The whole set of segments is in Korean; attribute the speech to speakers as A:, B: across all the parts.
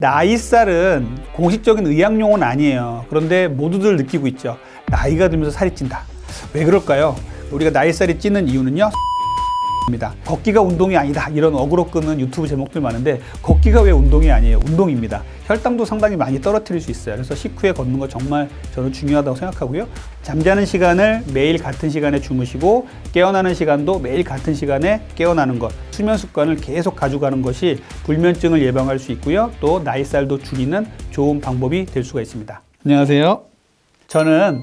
A: 나이살은 공식적인 의학용어는 아니에요. 그런데 모두들 느끼고 있죠. 나이가 들면서 살이 찐다. 왜 그럴까요? 우리가 나이살이 찌는 이유는요, 입니다. 걷기가 운동이 아니다, 이런 어그로 끄는 유튜브 제목들 많은데, 걷기가 왜 운동이 아니에요? 운동입니다. 혈당도 상당히 많이 떨어뜨릴 수 있어요. 그래서 식후에 걷는 거 정말 저는 중요하다고 생각하고요. 잠자는 시간을 매일 같은 시간에 주무시고 깨어나는 시간도 매일 같은 시간에 깨어나는 것, 수면 습관을 계속 가져가는 것이 불면증을 예방할 수 있고요. 또 나이살도 줄이는 좋은 방법이 될 수가 있습니다. 안녕하세요. 저는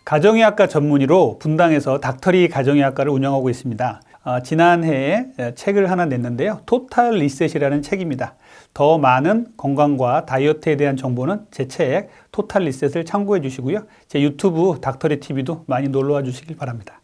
A: 가정의학과 전문의로 분당에서 닥터리 가정의학과를 운영하고 있습니다. 지난해에 책을 하나 냈는데요. 토탈 리셋이라는 책입니다. 더 많은 건강과 다이어트에 대한 정보는 제 책 토탈 리셋을 참고해 주시고요. 제 유튜브 닥터리 TV도 많이 놀러와 주시길 바랍니다.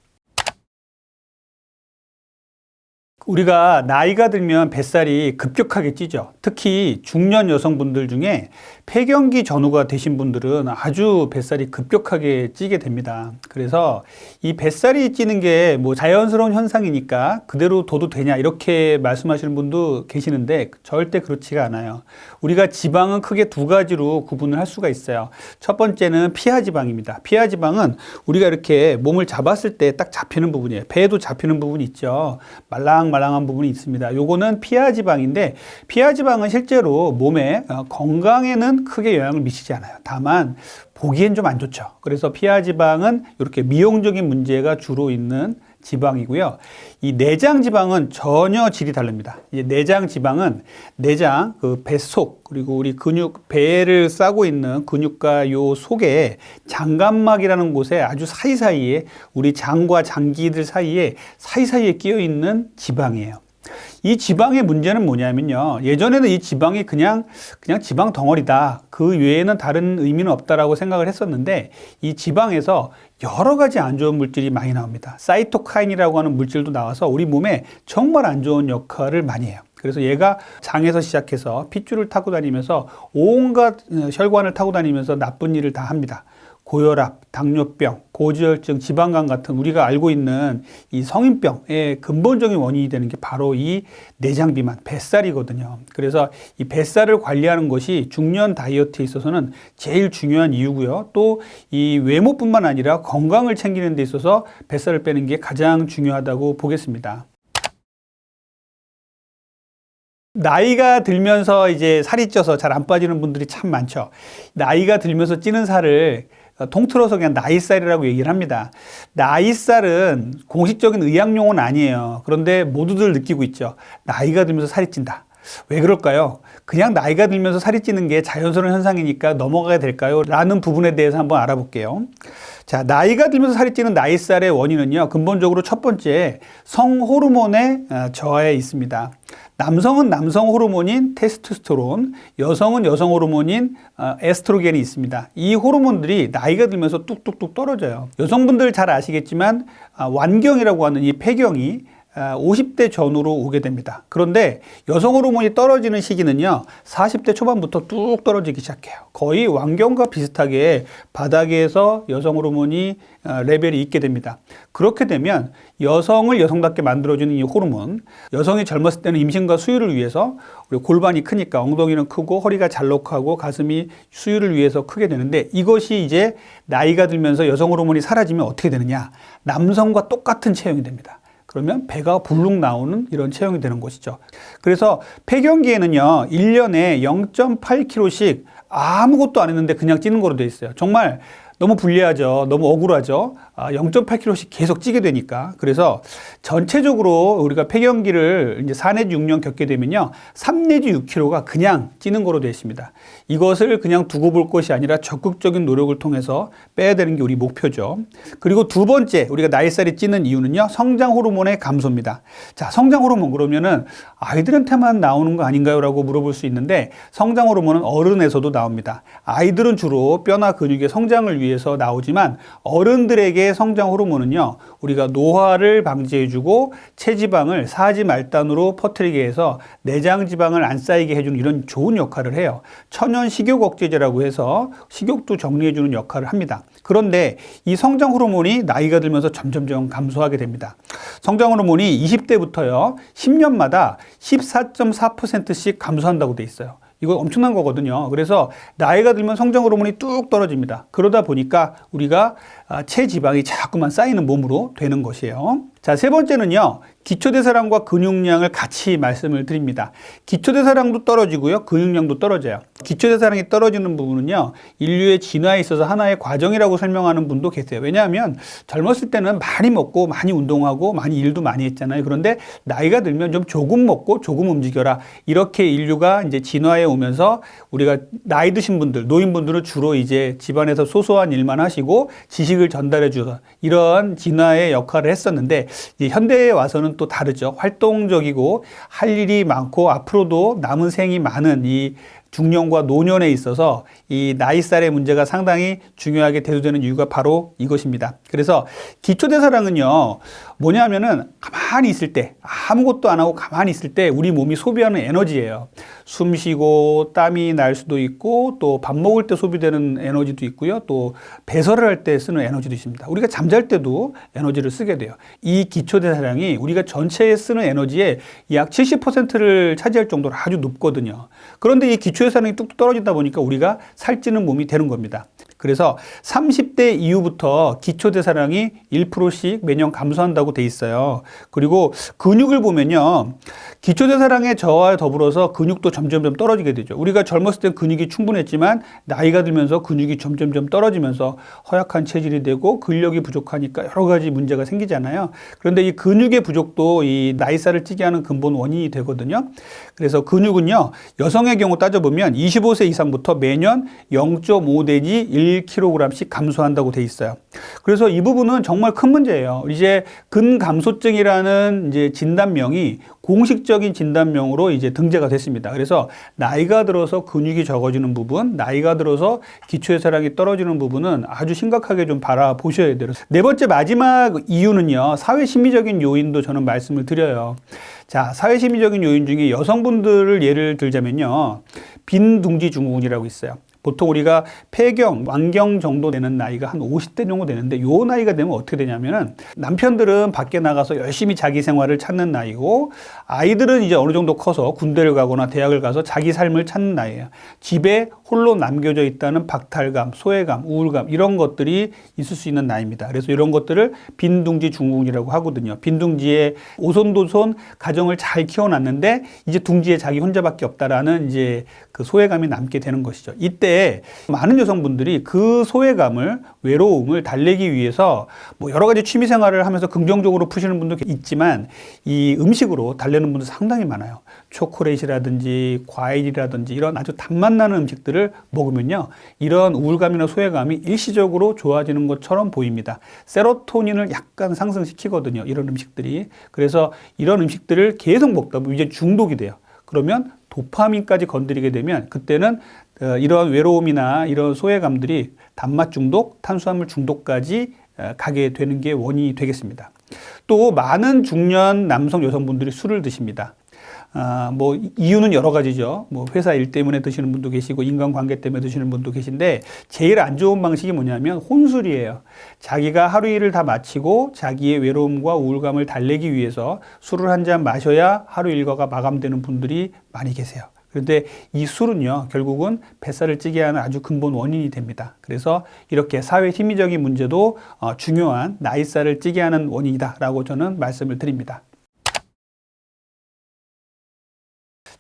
A: 우리가 나이가 들면 뱃살이 급격하게 찌죠. 특히 중년 여성분들 중에 폐경기 전후가 되신 분들은 아주 뱃살이 급격하게 찌게 됩니다. 그래서 이 뱃살이 찌는 게 뭐 자연스러운 현상이니까 그대로 둬도 되냐 이렇게 말씀하시는 분도 계시는데 절대 그렇지가 않아요. 우리가 지방은 크게 두 가지로 구분을 할 수가 있어요. 첫 번째는 피하지방입니다. 피하지방은 우리가 이렇게 몸을 잡았을 때 딱 잡히는 부분이에요. 배에도 잡히는 부분이 있죠. 말랑말랑한 부분이 있습니다. 요거는 피하지방인데, 피하지방은 실제로 몸의 건강에는 크게 영향을 미치지 않아요. 다만 보기엔 좀 안 좋죠. 그래서 피하지방은 이렇게 미용적인 문제가 주로 있는 지방이고요. 이 내장 지방은 전혀 질이 다릅니다. 이 내장 지방은 내장, 그 뱃속, 그리고 우리 근육, 배를 싸고 있는 근육과 요 속에 장간막이라는 곳에 아주 사이사이에 우리 장과 장기들 사이에 사이사이에 끼어 있는 지방이에요. 이 지방의 문제는 뭐냐면요, 예전에는 이 지방이 그냥 지방 덩어리다, 그 외에는 다른 의미는 없다라고 생각을 했었는데, 이 지방에서 여러 가지 안 좋은 물질이 많이 나옵니다. 사이토카인이라고 하는 물질도 나와서 우리 몸에 정말 안 좋은 역할을 많이 해요. 그래서 얘가 장에서 시작해서 핏줄을 타고 다니면서 온갖 혈관을 타고 다니면서 나쁜 일을 다 합니다. 고혈압, 당뇨병, 고지혈증, 지방간 같은 우리가 알고 있는 이 성인병의 근본적인 원인이 되는 게 바로 이 내장 비만, 뱃살이거든요. 그래서 이 뱃살을 관리하는 것이 중년 다이어트에 있어서는 제일 중요한 이유고요. 또 이 외모뿐만 아니라 건강을 챙기는 데 있어서 뱃살을 빼는 게 가장 중요하다고 보겠습니다. 나이가 들면서 이제 살이 쪄서 잘 안 빠지는 분들이 참 많죠. 나이가 들면서 찌는 살을 통틀어서 그냥 나이살이라고 얘기를 합니다. 나이살은 공식적인 의학용어는 아니에요. 그런데 모두들 느끼고 있죠. 나이가 들면서 살이 찐다. 왜 그럴까요? 그냥 나이가 들면서 살이 찌는 게 자연스러운 현상이니까 넘어가야 될까요? 라는 부분에 대해서 한번 알아볼게요. 자, 나이가 들면서 살이 찌는 나이살의 원인은요, 근본적으로 첫 번째, 성호르몬의 저하에 있습니다. 남성은 남성 호르몬인 테스토스테론, 여성은 여성 호르몬인 에스트로겐이 있습니다. 이 호르몬들이 나이가 들면서 뚝뚝뚝 떨어져요. 여성분들 잘 아시겠지만 완경이라고 하는 이 폐경이 50대 전후로 오게 됩니다. 그런데 여성 호르몬이 떨어지는 시기는요, 40대 초반부터 뚝 떨어지기 시작해요. 거의 완경과 비슷하게 바닥에서 여성 호르몬이 레벨이 있게 됩니다. 그렇게 되면 여성을 여성답게 만들어주는 이 호르몬, 여성이 젊었을 때는 임신과 수유를 위해서 우리 골반이 크니까 엉덩이는 크고 허리가 잘록하고 가슴이 수유를 위해서 크게 되는데, 이것이 이제 나이가 들면서 여성 호르몬이 사라지면 어떻게 되느냐, 남성과 똑같은 체형이 됩니다. 그러면 배가 불룩 나오는 이런 체형이 되는 것이죠. 그래서 폐경기에는요, 1년에 0.8kg씩 아무것도 안 했는데 그냥 찌는 거로 돼 있어요. 정말 너무 불리하죠. 너무 억울하죠. 0.8kg씩 계속 찌게 되니까. 그래서 전체적으로 우리가 폐경기를 이제 4 내지 6년 겪게 되면요, 3 내지 6kg가 그냥 찌는 거로 되어 있습니다. 이것을 그냥 두고 볼 것이 아니라 적극적인 노력을 통해서 빼야 되는 게 우리 목표죠. 그리고 두 번째, 우리가 나이살이 찌는 이유는요, 성장 호르몬의 감소입니다. 자, 성장 호르몬 그러면은 아이들한테만 나오는 거 아닌가요? 라고 물어볼 수 있는데, 성장 호르몬은 어른에서도 나옵니다. 아이들은 주로 뼈나 근육의 성장을 위해서 나오지만, 어른들에게 성장 호르몬은요, 우리가 노화를 방지해주고 체지방을 사지 말단으로 퍼뜨리게 해서 내장 지방을 안 쌓이게 해주는 이런 좋은 역할을 해요. 천연 식욕 억제제라고 해서 식욕도 정리해주는 역할을 합니다. 그런데 이 성장 호르몬이 나이가 들면서 점점점 감소하게 됩니다. 성장 호르몬이 20대부터요 10년마다 14.4%씩 감소한다고 돼 있어요. 이거 엄청난 거거든요. 그래서 나이가 들면 성장 호르몬이 뚝 떨어집니다. 그러다 보니까 우리가 체지방이 자꾸만 쌓이는 몸으로 되는 것이에요. 자, 세 번째는요. 기초대사량과 근육량을 같이 말씀을 드립니다. 기초대사량도 떨어지고요. 근육량도 떨어져요. 기초대사량이 떨어지는 부분은요. 인류의 진화에 있어서 하나의 과정이라고 설명하는 분도 계세요. 왜냐하면 젊었을 때는 많이 먹고 많이 운동하고 많이 일도 많이 했잖아요. 그런데 나이가 들면 좀 조금 먹고 조금 움직여라. 이렇게 인류가 이제 진화해 오면서 우리가 나이 드신 분들, 노인분들은 주로 이제 집안에서 소소한 일만 하시고 지식을 전달해 주서 이런 진화의 역할을 했었는데 이제 현대에 와서는 또 다르죠. 활동적이고 할 일이 많고 앞으로도 남은 생이 많은 이 중년과 노년에 있어서 이 나이살의 문제가 상당히 중요하게 대두되는 이유가 바로 이것입니다. 그래서 기초대사량은요, 뭐냐면은 가만히 있을 때, 아무것도 안 하고 가만히 있을 때 우리 몸이 소비하는 에너지예요. 숨 쉬고 땀이 날 수도 있고 또 밥 먹을 때 소비되는 에너지도 있고요. 또 배설을 할 때 쓰는 에너지도 있습니다. 우리가 잠잘 때도 에너지를 쓰게 돼요. 이 기초대사량이 우리가 전체에 쓰는 에너지의 약 70%를 차지할 정도로 아주 높거든요. 그런데 이 기초대사량이 뚝뚝 떨어지다 보니까 우리가 살찌는 몸이 되는 겁니다. 그래서 30대 이후부터 기초대사량이 1%씩 매년 감소한다고 돼 있어요. 그리고 근육을 보면요. 기초대사량의 저하에 더불어서 근육도 점점점 떨어지게 되죠. 우리가 젊었을 때 근육이 충분했지만 나이가 들면서 근육이 점점점 떨어지면서 허약한 체질이 되고 근력이 부족하니까 여러 가지 문제가 생기잖아요. 그런데 이 근육의 부족도 이 나이살을 찌게 하는 근본 원인이 되거든요. 그래서 근육은요. 여성의 경우 따져보면 25세 이상부터 매년 0.5 내지 1kg씩 감소한다고 돼 있어요. 그래서 이 부분은 정말 큰 문제예요. 이제 근감소증이라는 이제 진단명이 공식적인 진단명으로 이제 등재가 됐습니다. 그래서 나이가 들어서 근육이 적어지는 부분, 나이가 들어서 기초대사량이 떨어지는 부분은 아주 심각하게 좀 바라보셔야 돼요. 네 번째 마지막 이유는요. 사회심리적인 요인도 저는 말씀을 드려요. 자, 사회심리적인 요인 중에 여성분들을 예를 들자면요. 빈둥지 증후군이라고 있어요. 보통 우리가 폐경, 완경 정도 되는 나이가 한 50대 정도 되는데 요 나이가 되면 어떻게 되냐면은 남편들은 밖에 나가서 열심히 자기 생활을 찾는 나이고 아이들은 이제 어느 정도 커서 군대를 가거나 대학을 가서 자기 삶을 찾는 나이예요. 집에 홀로 남겨져 있다는 박탈감, 소외감, 우울감 이런 것들이 있을 수 있는 나이입니다. 그래서 이런 것들을 빈둥지 증후군이라고 하거든요. 빈둥지에 오손도손 가정을 잘 키워놨는데 이제 둥지에 자기 혼자밖에 없다라는 이제 그 소외감이 남게 되는 것이죠. 이때 많은 여성분들이 그 소외감을, 외로움을 달래기 위해서 뭐 여러 가지 취미 생활을 하면서 긍정적으로 푸시는 분도 있지만 이 음식으로 달래는 분들 상당히 많아요. 초콜릿이라든지 과일이라든지 이런 아주 단맛 나는 음식들을 먹으면요. 이런 우울감이나 소외감이 일시적으로 좋아지는 것처럼 보입니다. 세로토닌을 약간 상승시키거든요. 이런 음식들이. 그래서 이런 음식들을 계속 먹다 보면 이제 중독이 돼요. 그러면 도파민까지 건드리게 되면 그때는 이런 외로움이나 이런 소외감들이 단맛 중독, 탄수화물 중독까지 가게 되는 게 원인이 되겠습니다. 또 많은 중년 남성 여성분들이 술을 드십니다. 뭐 이유는 여러 가지죠. 뭐 회사 일 때문에 드시는 분도 계시고 인간관계 때문에 드시는 분도 계신데 제일 안 좋은 방식이 뭐냐면 혼술이에요. 자기가 하루 일을 다 마치고 자기의 외로움과 우울감을 달래기 위해서 술을 한 잔 마셔야 하루 일과가 마감되는 분들이 많이 계세요. 그런데 이 술은요, 결국은 뱃살을 찌게 하는 아주 근본 원인이 됩니다. 그래서 이렇게 사회 심리적인 문제도 중요한 나이살을 찌게 하는 원인이다라고 저는 말씀을 드립니다.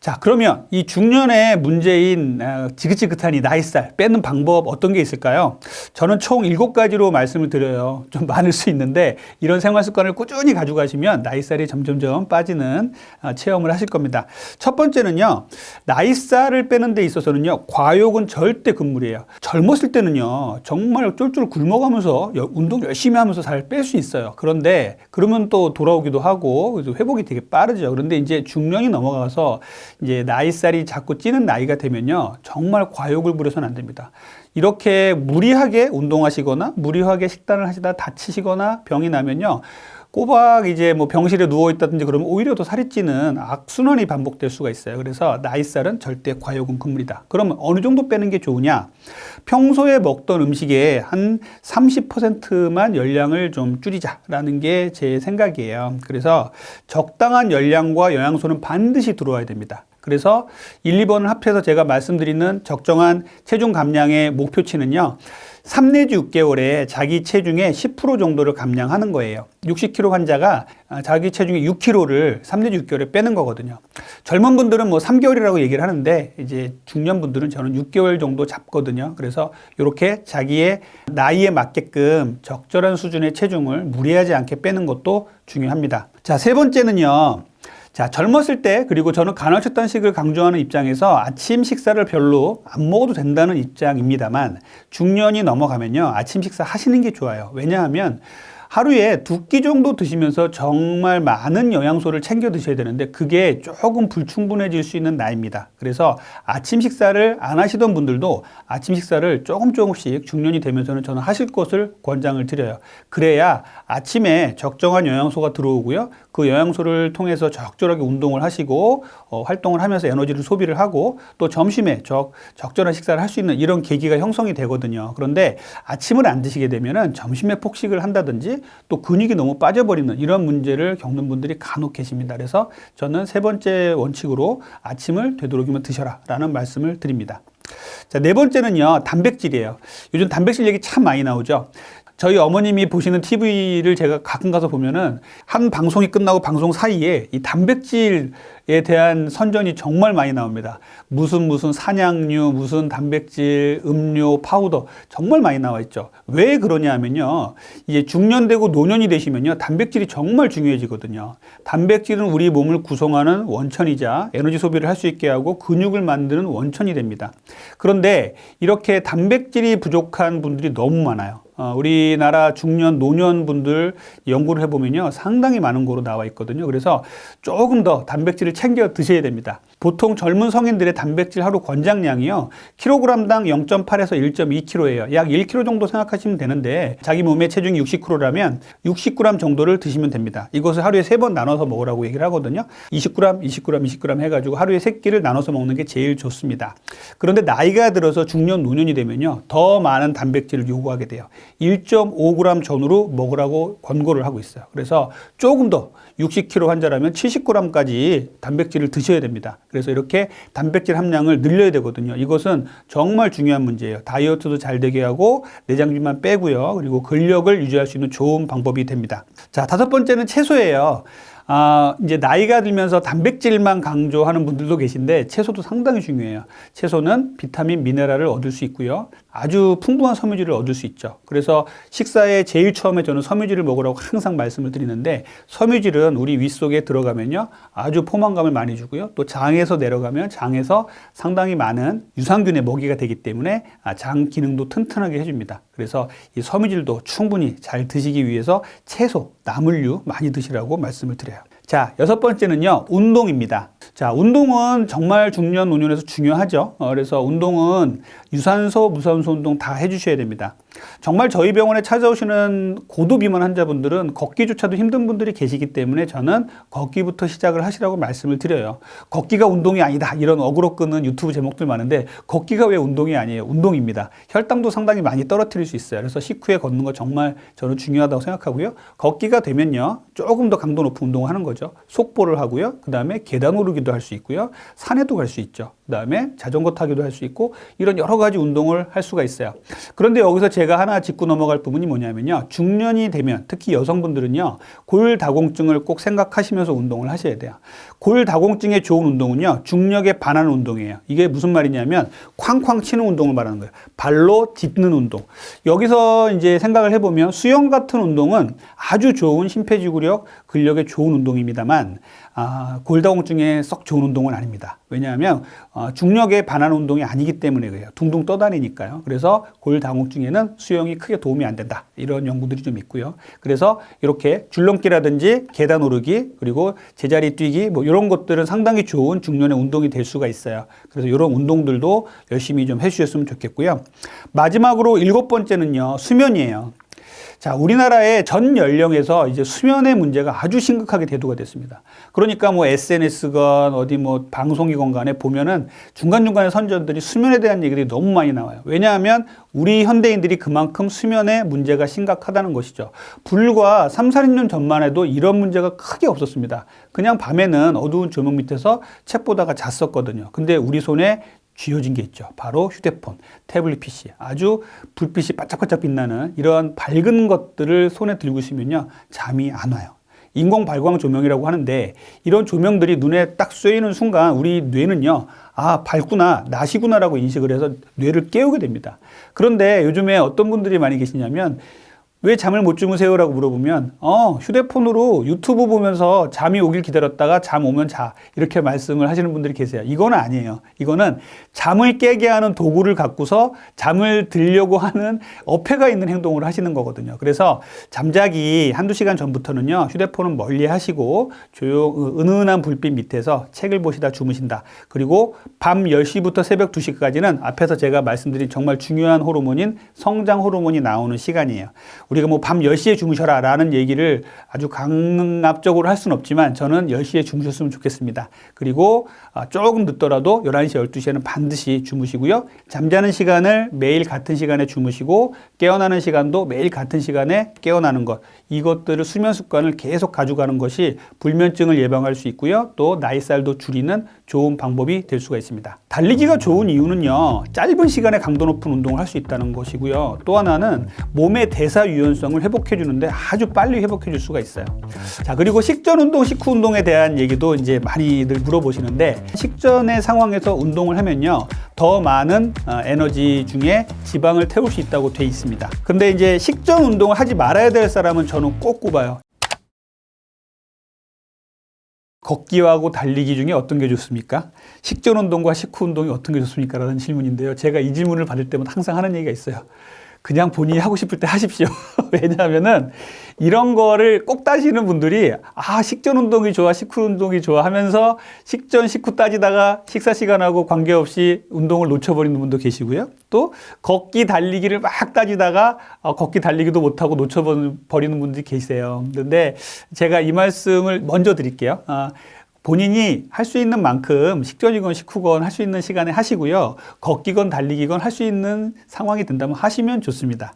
A: 자, 그러면 이 중년의 문제인 지긋지긋한 이 나이살 빼는 방법 어떤 게 있을까요? 저는 총 7가지로 말씀을 드려요. 좀 많을 수 있는데 이런 생활 습관을 꾸준히 가져가시면 나이살이 점점점 빠지는 체험을 하실 겁니다. 첫 번째는요. 나이살을 빼는 데 있어서는요. 과욕은 절대 금물이에요. 젊었을 때는요. 정말 쫄쫄 굶어가면서 운동 열심히 하면서 살 뺄 수 있어요. 그런데 그러면 또 돌아오기도 하고 그래서 회복이 되게 빠르죠. 그런데 이제 중년이 넘어가서 이제 나이살이 자꾸 찌는 나이가 되면요. 정말 과욕을 부려서는 안 됩니다. 이렇게 무리하게 운동하시거나 무리하게 식단을 하시다 다치시거나 병이 나면요. 꼬박 이제 뭐 병실에 누워 있다든지 그러면 오히려 더 살이 찌는 악순환이 반복될 수가 있어요. 그래서 나이살은 절대 과욕은 금물이다. 그러면 어느 정도 빼는 게 좋으냐? 평소에 먹던 음식의 한 30%만 열량을 좀 줄이자라는 게 제 생각이에요. 그래서 적당한 열량과 영양소는 반드시 들어와야 됩니다. 그래서 1, 2번을 합해서 제가 말씀드리는 적정한 체중 감량의 목표치는요. 3 내지 6개월에 자기 체중의 10% 정도를 감량하는 거예요. 60kg 환자가 자기 체중의 6kg를 3 내지 6개월에 빼는 거거든요. 젊은 분들은 뭐 3개월이라고 얘기를 하는데 이제 중년 분들은 저는 6개월 정도 잡거든요. 그래서 이렇게 자기의 나이에 맞게끔 적절한 수준의 체중을 무리하지 않게 빼는 것도 중요합니다. 자, 세 번째는요. 자, 젊었을 때, 그리고 저는 간헐적단식을 강조하는 입장에서 아침 식사를 별로 안 먹어도 된다는 입장입니다만, 중년이 넘어가면요, 아침 식사 하시는 게 좋아요. 왜냐하면 하루에 2끼 정도 드시면서 정말 많은 영양소를 챙겨 드셔야 되는데 그게 조금 불충분해질 수 있는 나이입니다. 그래서 아침 식사를 안 하시던 분들도 아침 식사를 조금씩 중년이 되면서는 저는 하실 것을 권장을 드려요. 그래야 아침에 적정한 영양소가 들어오고요. 그 영양소를 통해서 적절하게 운동을 하시고 활동을 하면서 에너지를 소비를 하고 또 점심에 적절한 식사를 할 수 있는 이런 계기가 형성이 되거든요. 그런데 아침을 안 드시게 되면은 점심에 폭식을 한다든지 또 근육이 너무 빠져버리는 이런 문제를 겪는 분들이 간혹 계십니다. 그래서 저는 세 번째 원칙으로 아침을 되도록이면 드셔라 라는 말씀을 드립니다. 자, 네 번째는요, 단백질이에요. 요즘 단백질 얘기 참 많이 나오죠. 저희 어머님이 보시는 TV를 제가 가끔 가서 보면은 한 방송이 끝나고 방송 사이에 이 단백질에 대한 선전이 정말 많이 나옵니다. 무슨 산양류, 무슨 단백질, 음료, 파우더 정말 많이 나와 있죠. 왜 그러냐 하면요. 이제 중년 되고 노년이 되시면요. 단백질이 정말 중요해지거든요. 단백질은 우리 몸을 구성하는 원천이자 에너지 소비를 할 수 있게 하고 근육을 만드는 원천이 됩니다. 그런데 이렇게 단백질이 부족한 분들이 너무 많아요. 우리나라 중년, 노년 분들 연구를 해보면요. 상당히 많은 거로 나와 있거든요. 그래서 조금 더 단백질을 챙겨 드셔야 됩니다. 보통 젊은 성인들의 단백질 하루 권장량이요. 킬로그램당 0.8에서 1.2kg예요. 약 1kg 정도 생각하시면 되는데 자기 몸의 체중이 60kg라면 60g 정도를 드시면 됩니다. 이것을 하루에 3번 나눠서 먹으라고 얘기를 하거든요. 20g, 20g, 20g 해가지고 하루에 3끼를 나눠서 먹는 게 제일 좋습니다. 그런데 나이가 들어서 중년, 노년이 되면요. 더 많은 단백질을 요구하게 돼요. 1.5g 전후로 먹으라고 권고를 하고 있어요. 그래서 조금 더 60kg 환자라면 70g까지 단백질을 드셔야 됩니다. 그래서 이렇게 단백질 함량을 늘려야 되거든요. 이것은 정말 중요한 문제예요. 다이어트도 잘 되게 하고 내장질만 빼고요. 그리고 근력을 유지할 수 있는 좋은 방법이 됩니다. 자, 5번째는 채소예요. 이제 나이가 들면서 단백질만 강조하는 분들도 계신데 채소도 상당히 중요해요. 채소는 비타민, 미네랄을 얻을 수 있고요. 아주 풍부한 섬유질을 얻을 수 있죠. 그래서 식사에 제일 처음에 저는 섬유질을 먹으라고 항상 말씀을 드리는데 섬유질은 우리 위 속에 들어가면요. 아주 포만감을 많이 주고요. 또 장에서 내려가면 장에서 상당히 많은 유산균의 먹이가 되기 때문에 장 기능도 튼튼하게 해줍니다. 그래서 이 섬유질도 충분히 잘 드시기 위해서 채소, 나물류 많이 드시라고 말씀을 드려요. 자, 6번째는요, 운동입니다. 자, 운동은 정말 중년, 노년에서 중요하죠. 그래서 운동은 유산소, 무산소 운동 다 해주셔야 됩니다. 정말 저희 병원에 찾아오시는 고도 비만 환자분들은 걷기조차도 힘든 분들이 계시기 때문에 저는 걷기부터 시작을 하시라고 말씀을 드려요. 걷기가 운동이 아니다. 이런 어그로 끄는 유튜브 제목들 많은데 걷기가 왜 운동이 아니에요? 운동입니다. 혈당도 상당히 많이 떨어뜨릴 수 있어요. 그래서 식후에 걷는 거 정말 저는 중요하다고 생각하고요. 걷기가 되면요. 조금 더 강도 높은 운동을 하는 거죠. 속보를 하고요. 그 다음에 계단 오르기도 할 수 있고요. 산에도 갈 수 있죠. 그 다음에 자전거 타기도 할 수 있고 이런 여러 가지 운동을 할 수가 있어요. 그런데 여기서 제가 하나 짚고 넘어갈 부분이 뭐냐면요. 중년이 되면 특히 여성분들은요. 골다공증을 꼭 생각하시면서 운동을 하셔야 돼요. 골다공증에 좋은 운동은요. 중력에 반하는 운동이에요. 이게 무슨 말이냐면 쾅쾅 치는 운동을 말하는 거예요. 발로 짚는 운동. 여기서 이제 생각을 해보면 수영 같은 운동은 아주 좋은 심폐지구력, 근력에 좋은 운동입니다만 골다공증에 썩 좋은 운동은 아닙니다. 왜냐하면 중력에 반하는 운동이 아니기 때문에 그래요. 둥둥 떠다니니까요. 그래서 골다공증에는 수영이 크게 도움이 안 된다. 이런 연구들이 좀 있고요. 그래서 이렇게 줄넘기라든지 계단 오르기 그리고 제자리 뛰기 뭐 이런 것들은 상당히 좋은 중년의 운동이 될 수가 있어요. 그래서 이런 운동들도 열심히 좀 해주셨으면 좋겠고요. 마지막으로 7번째는요. 수면이에요. 자, 우리나라의 전 연령에서 이제 수면의 문제가 아주 심각하게 대두가 됐습니다. 그러니까 뭐 SNS건 어디 뭐 방송이건 간에 보면은 중간중간에 선전들이 수면에 대한 얘기들이 너무 많이 나와요. 왜냐하면 우리 현대인들이 그만큼 수면의 문제가 심각하다는 것이죠. 불과 3, 40년 전만 해도 이런 문제가 크게 없었습니다. 그냥 밤에는 어두운 조명 밑에서 책 보다가 잤었거든요. 근데 우리 손에 쥐어진 게 있죠. 바로 휴대폰, 태블릿 PC. 아주 불빛이 반짝반짝 빛나는 이러한 밝은 것들을 손에 들고 있으면요, 잠이 안 와요. 인공 발광 조명이라고 하는데 이런 조명들이 눈에 딱 쏘이는 순간 우리 뇌는요, 아, 밝구나, 낮이구나라고 인식을 해서 뇌를 깨우게 됩니다. 그런데 요즘에 어떤 분들이 많이 계시냐면 왜 잠을 못 주무세요라고 물어보면 휴대폰으로 유튜브 보면서 잠이 오길 기다렸다가 잠 오면 자, 이렇게 말씀을 하시는 분들이 계세요. 이거는 아니에요. 이거는 잠을 깨게 하는 도구를 갖고서 잠을 들려고 하는 어폐가 있는 행동을 하시는 거거든요. 그래서 잠자기 한두 시간 전부터는요, 휴대폰은 멀리 하시고 은은한 불빛 밑에서 책을 보시다 주무신다. 그리고 밤 10시부터 새벽 2시까지는 앞에서 제가 말씀드린 정말 중요한 호르몬인 성장 호르몬이 나오는 시간이에요. 우리가 뭐 밤 10시에 주무셔라 라는 얘기를 아주 강압적으로 할 수는 없지만 저는 10시에 주무셨으면 좋겠습니다. 그리고 조금 늦더라도 11시, 12시에는 반드시 주무시고요. 잠자는 시간을 매일 같은 시간에 주무시고 깨어나는 시간도 매일 같은 시간에 깨어나는 것. 이것들을 수면 습관을 계속 가져가는 것이 불면증을 예방할 수 있고요. 또 나이살도 줄이는 좋은 방법이 될 수가 있습니다. 달리기가 좋은 이유는요, 짧은 시간에 강도 높은 운동을 할 수 있다는 것이고요. 또 하나는 몸의 대사 유연성을 회복해 주는데 아주 빨리 회복해 줄 수가 있어요. 자, 그리고 식전 운동, 식후 운동에 대한 얘기도 이제 많이들 물어보시는데, 식전의 상황에서 운동을 하면요, 더 많은 에너지 중에 지방을 태울 수 있다고 돼 있습니다. 근데 이제 식전 운동을 하지 말아야 될 사람은 저는 꼭 꼽아요. 걷기하고 달리기 중에 어떤 게 좋습니까? 식전 운동과 식후 운동이 어떤 게 좋습니까? 라는 질문인데요. 제가 이 질문을 받을 때마다 항상 하는 얘기가 있어요. 그냥 본인이 하고 싶을 때 하십시오. 왜냐하면은 이런 거를 꼭 따지는 분들이 식전 운동이 좋아, 식후 운동이 좋아 하면서 식전, 식후 따지다가 식사 시간하고 관계없이 운동을 놓쳐버리는 분도 계시고요. 또 걷기, 달리기를 막 따지다가 걷기, 달리기도 못하고 놓쳐버리는 분들이 계세요. 그런데 제가 이 말씀을 먼저 드릴게요. 본인이 할 수 있는 만큼 식전이건 식후건 할 수 있는 시간에 하시고요. 걷기건 달리기건 할 수 있는 상황이 된다면 하시면 좋습니다.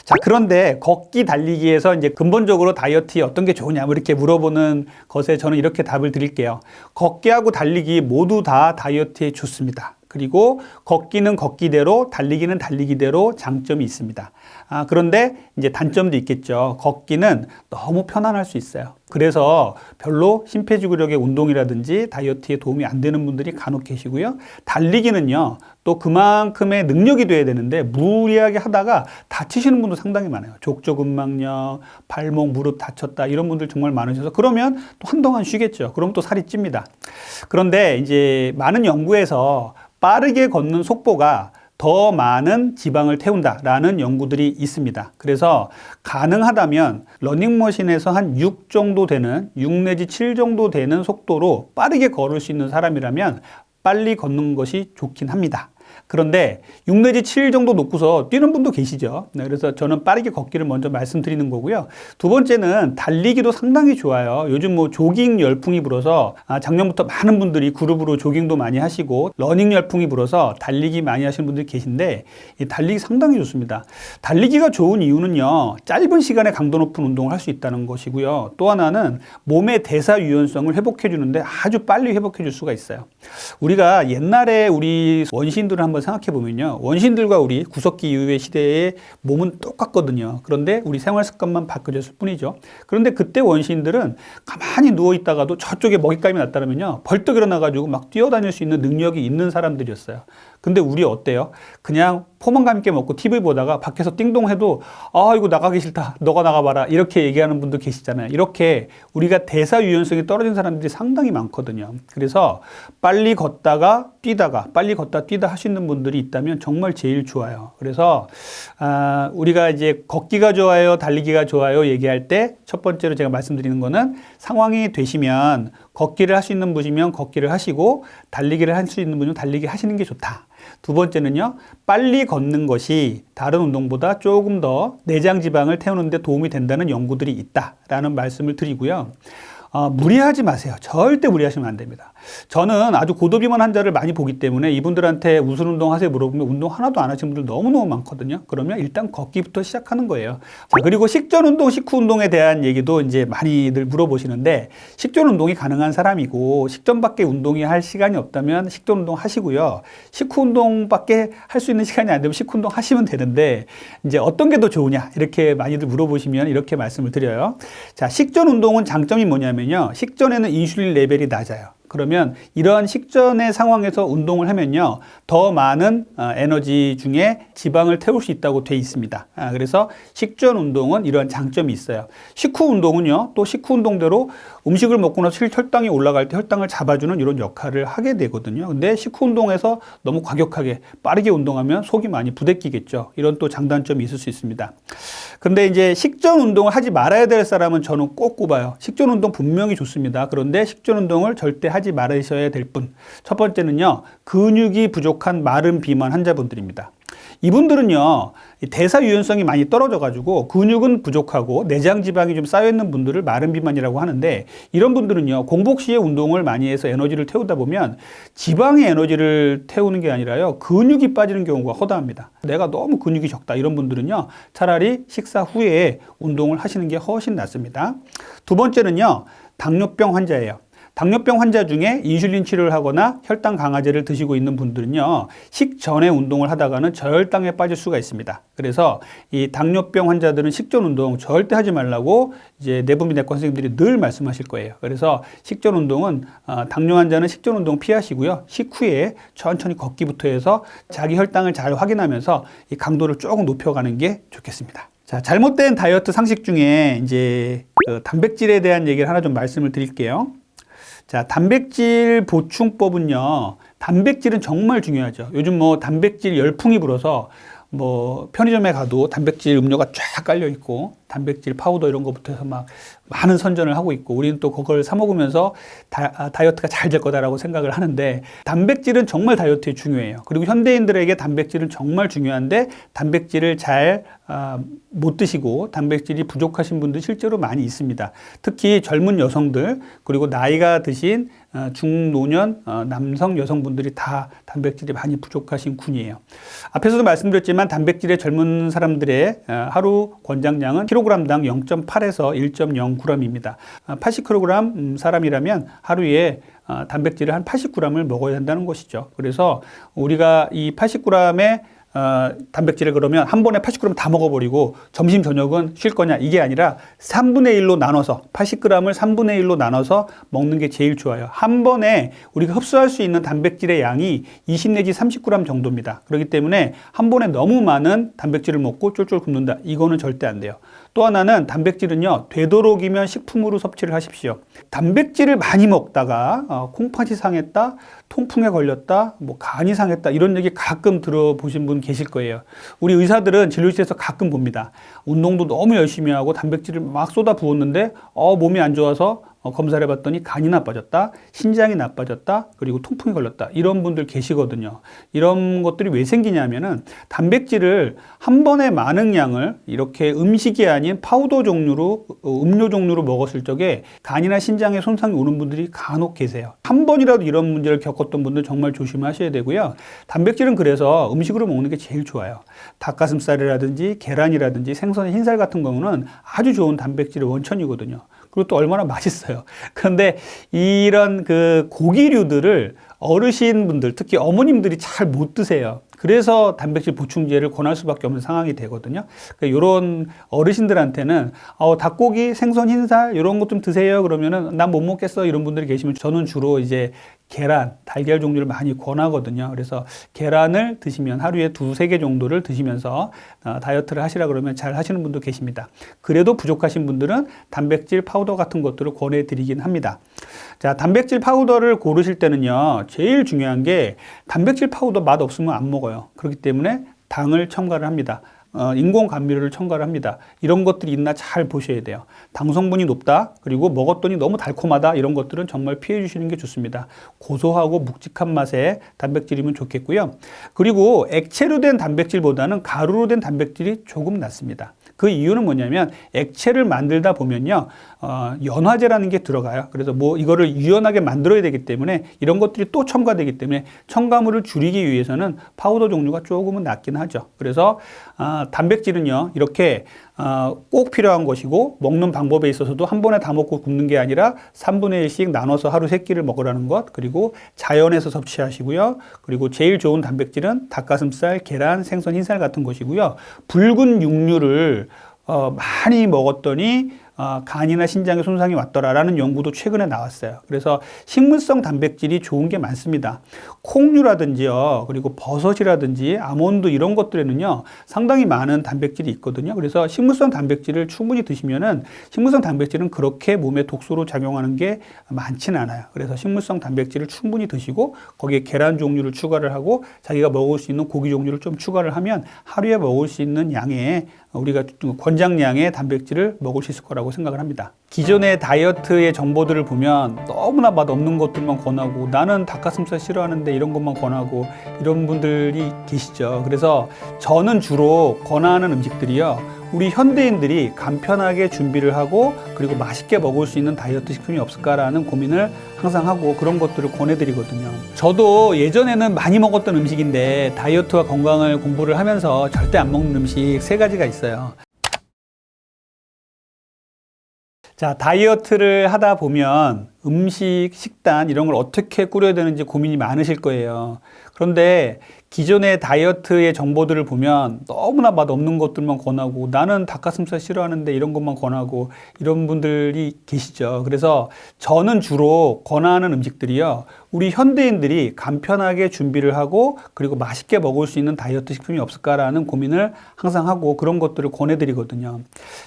A: 자, 그런데 걷기, 달리기에서 이제 근본적으로 다이어트에 어떤 게 좋으냐, 이렇게 물어보는 것에 저는 이렇게 답을 드릴게요. 걷기하고 달리기 모두 다 다이어트에 좋습니다. 그리고 걷기는 걷기대로, 달리기는 달리기대로 장점이 있습니다. 그런데 이제 단점도 있겠죠. 걷기는 너무 편안할 수 있어요. 그래서 별로 심폐지구력의 운동이라든지 다이어트에 도움이 안 되는 분들이 간혹 계시고요. 달리기는요, 또 그만큼의 능력이 돼야 되는데 무리하게 하다가 다치시는 분도 상당히 많아요. 족저근막염, 발목, 무릎 다쳤다, 이런 분들 정말 많으셔서 그러면 또 한동안 쉬겠죠. 그럼 또 살이 찝니다. 그런데 이제 많은 연구에서 빠르게 걷는 속보가 더 많은 지방을 태운다라는 연구들이 있습니다. 그래서 가능하다면 러닝머신에서 한 6 정도 되는, 6 내지 7 정도 되는 속도로 빠르게 걸을 수 있는 사람이라면 빨리 걷는 것이 좋긴 합니다. 그런데 6 내지 7 정도 놓고서 뛰는 분도 계시죠. 그래서 저는 빠르게 걷기를 먼저 말씀드리는 거고요. 두 번째는 달리기도 상당히 좋아요. 요즘 뭐 조깅 열풍이 불어서 작년부터 많은 분들이 그룹으로 조깅도 많이 하시고 러닝 열풍이 불어서 달리기 많이 하시는 분들이 계신데 이 달리기 상당히 좋습니다. 달리기가 좋은 이유는요, 짧은 시간에 강도 높은 운동을 할 수 있다는 것이고요. 또 하나는 몸의 대사 유연성을 회복해 주는데 아주 빨리 회복해 줄 수가 있어요. 우리가 옛날에 우리 원시인들을 한번 생각해 보면요, 원시인들과 우리 구석기 이후의 시대의 몸은 똑같거든요. 그런데 우리 생활 습관만 바뀌어졌을 뿐이죠. 그런데 그때 원시인들은 가만히 누워 있다가도 저쪽에 먹잇감이 났다면요, 벌떡 일어나가지고 막 뛰어다닐 수 있는 능력이 있는 사람들이었어요. 근데 우리 어때요? 그냥 포만감 있게 먹고 TV 보다가 밖에서 띵동해도 이거 나가기 싫다, 너가 나가봐라, 이렇게 얘기하는 분도 계시잖아요. 이렇게 우리가 대사 유연성이 떨어진 사람들이 상당히 많거든요. 그래서 빨리 걷다가 뛰다가, 빨리 걷다 뛰다 하시는 분들이 있다면 정말 제일 좋아요. 그래서 우리가 이제 걷기가 좋아요, 달리기가 좋아요 얘기할 때 첫 번째로 제가 말씀드리는 거는, 상황이 되시면 걷기를 할 수 있는 분이면 걷기를 하시고 달리기를 할 수 있는 분은 달리기 하시는 게 좋다. 두 번째는요, 빨리 걷는 것이 다른 운동보다 조금 더 내장 지방을 태우는 데 도움이 된다는 연구들이 있다라는 말씀을 드리고요. 무리하지 마세요. 절대 무리하시면 안 됩니다. 저는 아주 고도비만 환자를 많이 보기 때문에 이분들한테 무슨 운동 하세요 물어보면 운동 하나도 안 하시는 분들 너무너무 많거든요. 그러면 일단 걷기부터 시작하는 거예요. 자, 그리고 식전 운동, 식후 운동에 대한 얘기도 이제 많이들 물어보시는데, 식전 운동이 가능한 사람이고 식전밖에 운동이 할 시간이 없다면 식전 운동 하시고요. 식후 운동밖에 할 수 있는 시간이 안 되면 식후 운동 하시면 되는데, 이제 어떤 게 더 좋으냐 이렇게 많이들 물어보시면 이렇게 말씀을 드려요. 자, 식전 운동은 장점이 뭐냐면요, 식전에는 인슐린 레벨이 낮아요. 그러면 이러한 식전의 상황에서 운동을 하면요, 더 많은 에너지 중에 지방을 태울 수 있다고 돼 있습니다. 그래서 식전 운동은 이러한 장점이 있어요. 식후 운동은요, 또 식후 운동대로 음식을 먹고 나서 혈당이 올라갈 때 혈당을 잡아주는 이런 역할을 하게 되거든요. 근데 식후 운동에서 너무 과격하게 빠르게 운동하면 속이 많이 부대끼겠죠. 이런 또 장단점이 있을 수 있습니다. 근데 이제 식전 운동을 하지 말아야 될 사람은 저는 꼭 꼽아요. 식전 운동 분명히 좋습니다. 그런데 식전 운동을 절대 하지 말으셔야 될 분. 첫 번째는요, 근육이 부족한 마른 비만 환자분들입니다. 이분들은요, 대사 유연성이 많이 떨어져가지고 근육은 부족하고 내장 지방이 좀 쌓여있는 분들을 마른 비만이라고 하는데, 이런 분들은요, 공복 시에 운동을 많이 해서 에너지를 태우다 보면 지방의 에너지를 태우는 게 아니라요, 근육이 빠지는 경우가 허다합니다. 내가 너무 근육이 적다 이런 분들은요, 차라리 식사 후에 운동을 하시는 게 훨씬 낫습니다. 두 번째는요, 당뇨병 환자예요. 당뇨병 환자 중에 인슐린 치료를 하거나 혈당 강화제를 드시고 있는 분들은요, 식전에 운동을 하다가는 저혈당에 빠질 수가 있습니다. 그래서 이 당뇨병 환자들은 식전 운동 절대 하지 말라고 이제 내분비내과 선생님들이 늘 말씀하실 거예요. 그래서 식전 운동은 당뇨 환자는 식전 운동 피하시고요, 식후에 천천히 걷기부터 해서 자기 혈당을 잘 확인하면서 이 강도를 조금 높여가는 게 좋겠습니다. 자, 잘못된 다이어트 상식 중에 이제 단백질에 대한 얘기를 하나 좀 말씀을 드릴게요. 자, 단백질 보충법은요, 단백질은 정말 중요하죠. 요즘 뭐 단백질 열풍이 불어서 뭐 편의점에 가도 단백질 음료가 쫙 깔려 있고 단백질 파우더 이런 거부터 해서 막 많은 선전을 하고 있고, 우리는 또 그걸 사 먹으면서 다이어트가 잘 될 거다라고 생각을 하는데, 단백질은 정말 다이어트에 중요해요. 그리고 현대인들에게 단백질은 정말 중요한데 단백질을 잘 못 드시고 단백질이 부족하신 분들 실제로 많이 있습니다. 특히 젊은 여성들, 그리고 나이가 드신 중노년 남성 여성분들이 다 단백질이 많이 부족하신 군이에요. 앞에서도 말씀드렸지만 단백질의 젊은 사람들의 하루 권장량은 킬로그램당 0.8에서 1.0g입니다. 80kg 사람이라면 하루에 단백질을 한 80g을 먹어야 한다는 것이죠. 그래서 우리가 이 80g의 단백질을 그러면 한 번에 80g 다 먹어버리고 점심 저녁은 쉴 거냐, 이게 아니라 3분의 1로 나눠서 80g을 3분의 1로 나눠서 먹는 게 제일 좋아요. 한 번에 우리가 흡수할 수 있는 단백질의 양이 20 내지 30g 정도입니다. 그렇기 때문에 한 번에 너무 많은 단백질을 먹고 쫄쫄 굶는다, 이거는 절대 안 돼요. 또 하나는 단백질은요, 되도록이면 식품으로 섭취를 하십시오. 단백질을 많이 먹다가 콩팥이 상했다, 통풍에 걸렸다, 뭐 간이 상했다, 이런 얘기 가끔 들어보신 분 계실 거예요. 우리 의사들은 진료실에서 가끔 봅니다. 운동도 너무 열심히 하고 단백질을 막 쏟아 부었는데 몸이 안 좋아서 검사를 해봤더니 간이 나빠졌다, 신장이 나빠졌다, 그리고 통풍이 걸렸다, 이런 분들 계시거든요. 이런 것들이 왜 생기냐면은 단백질을 한 번에 많은 양을 이렇게 음식이 아닌 파우더 종류로, 음료 종류로 먹었을 적에 간이나 신장에 손상이 오는 분들이 간혹 계세요. 한 번이라도 이런 문제를 겪었던 분들 정말 조심하셔야 되고요. 단백질은 그래서 음식으로 먹는 게 제일 좋아요. 닭가슴살이라든지 계란이라든지 생선의 흰살 같은 경우는 아주 좋은 단백질의 원천이거든요. 그리고 또 얼마나 맛있어요. 그런데 이런 그 고기류들을 어르신분들, 특히 어머님들이 잘 못 드세요. 그래서 단백질 보충제를 권할 수밖에 없는 상황이 되거든요. 그러니까 이런 어르신들한테는 닭고기, 생선, 흰살 이런 것 좀 드세요. 그러면은 난 못 먹겠어, 이런 분들이 계시면 저는 주로 이제 계란, 달걀 종류를 많이 권하거든요. 그래서 계란을 드시면 하루에 2-3개 정도를 드시면서 다이어트를 하시라 그러면 잘 하시는 분도 계십니다. 그래도 부족하신 분들은 단백질 파우더 같은 것들을 권해드리긴 합니다. 자, 단백질 파우더를 고르실 때는요, 제일 중요한 게 단백질 파우더 맛 없으면 안 먹어요. 그렇기 때문에 당을 첨가를 합니다. 인공 감미료를 첨가를 합니다. 이런 것들이 있나 잘 보셔야 돼요. 당 성분이 높다, 그리고 먹었더니 너무 달콤하다, 이런 것들은 정말 피해 주시는 게 좋습니다. 고소하고 묵직한 맛의 단백질이면 좋겠고요. 그리고 액체로 된 단백질보다는 가루로 된 단백질이 조금 낫습니다. 그 이유는 뭐냐면 액체를 만들다 보면요, 연화제라는 게 들어가요. 그래서 뭐 이거를 유연하게 만들어야 되기 때문에 이런 것들이 또 첨가되기 때문에 첨가물을 줄이기 위해서는 파우더 종류가 조금은 낫긴 하죠. 그래서 단백질은요, 이렇게 꼭 필요한 것이고, 먹는 방법에 있어서도 한 번에 다 먹고 굶는 게 아니라 3분의 1씩 나눠서 하루 3끼를 먹으라는 것, 그리고 자연에서 섭취하시고요. 그리고 제일 좋은 단백질은 닭가슴살, 계란, 생선, 흰살 같은 것이고요. 붉은 육류를 많이 먹었더니 간이나 신장에 손상이 왔더라라는 연구도 최근에 나왔어요. 그래서 식물성 단백질이 좋은 게 많습니다. 콩류라든지요, 그리고 버섯이라든지 아몬드 이런 것들에는요, 상당히 많은 단백질이 있거든요. 그래서 식물성 단백질을 충분히 드시면은, 식물성 단백질은 그렇게 몸에 독소로 작용하는 게 많지는 않아요. 그래서 식물성 단백질을 충분히 드시고, 거기에 계란 종류를 추가를 하고, 자기가 먹을 수 있는 고기 종류를 좀 추가를 하면 하루에 먹을 수 있는 양의, 우리가 권장량의 단백질을 먹을 수 있을 거라고 생각을 합니다. 기존의 다이어트의 정보들을 보면 너무나 맛없는 것들만 권하고, 나는 닭가슴살 싫어하는데 이런 것만 권하고, 이런 분들이 계시죠. 그래서 저는 주로 권하는 음식들이요, 우리 현대인들이 간편하게 준비를 하고, 그리고 맛있게 먹을 수 있는 다이어트 식품이 없을까라는 고민을 항상 하고, 그런 것들을 권해드리거든요. 저도 예전에는 많이 먹었던 음식인데, 다이어트와 건강을 공부를 하면서 절대 안 먹는 음식 3가지가 있어요. 자, 다이어트를 하다 보면 음식, 식단 이런 걸 어떻게 꾸려야 되는지 고민이 많으실 거예요. 그런데 기존의 다이어트의 정보들을 보면 너무나 맛없는 것들만 권하고, 나는 닭가슴살 싫어하는데 이런 것만 권하고, 이런 분들이 계시죠. 그래서 저는 주로 권하는 음식들이요, 우리 현대인들이 간편하게 준비를 하고, 그리고 맛있게 먹을 수 있는 다이어트 식품이 없을까라는 고민을 항상 하고, 그런 것들을 권해드리거든요.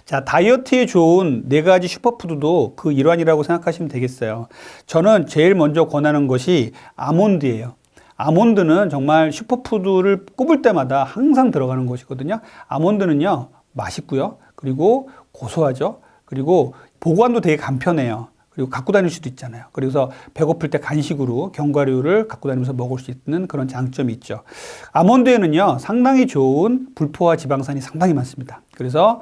A: 자, 다이어트에 좋은 4가지 슈퍼푸드도 그 일환이라고 생각하시면 되겠어요. 저는 제일 먼저 권하는 것이 아몬드예요. 아몬드는 정말 슈퍼푸드를 꼽을 때마다 항상 들어가는 것이거든요. 아몬드는요, 맛있고요. 그리고 고소하죠. 그리고 보관도 되게 간편해요. 그리고 갖고 다닐 수도 있잖아요. 그래서 배고플 때 간식으로 견과류를 갖고 다니면서 먹을 수 있는 그런 장점이 있죠. 아몬드에는요, 상당히 좋은 불포화 지방산이 상당히 많습니다. 그래서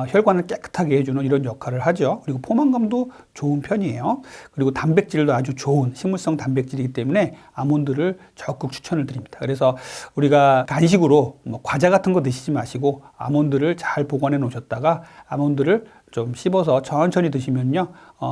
A: 혈관을 깨끗하게 해주는 이런 역할을 하죠. 그리고 포만감도 좋은 편이에요. 그리고 단백질도 아주 좋은 식물성 단백질이기 때문에 아몬드를 적극 추천을 드립니다. 그래서 우리가 간식으로 뭐 과자 같은 거 드시지 마시고, 아몬드를 잘 보관해 놓으셨다가 아몬드를 좀 씹어서 천천히 드시면요,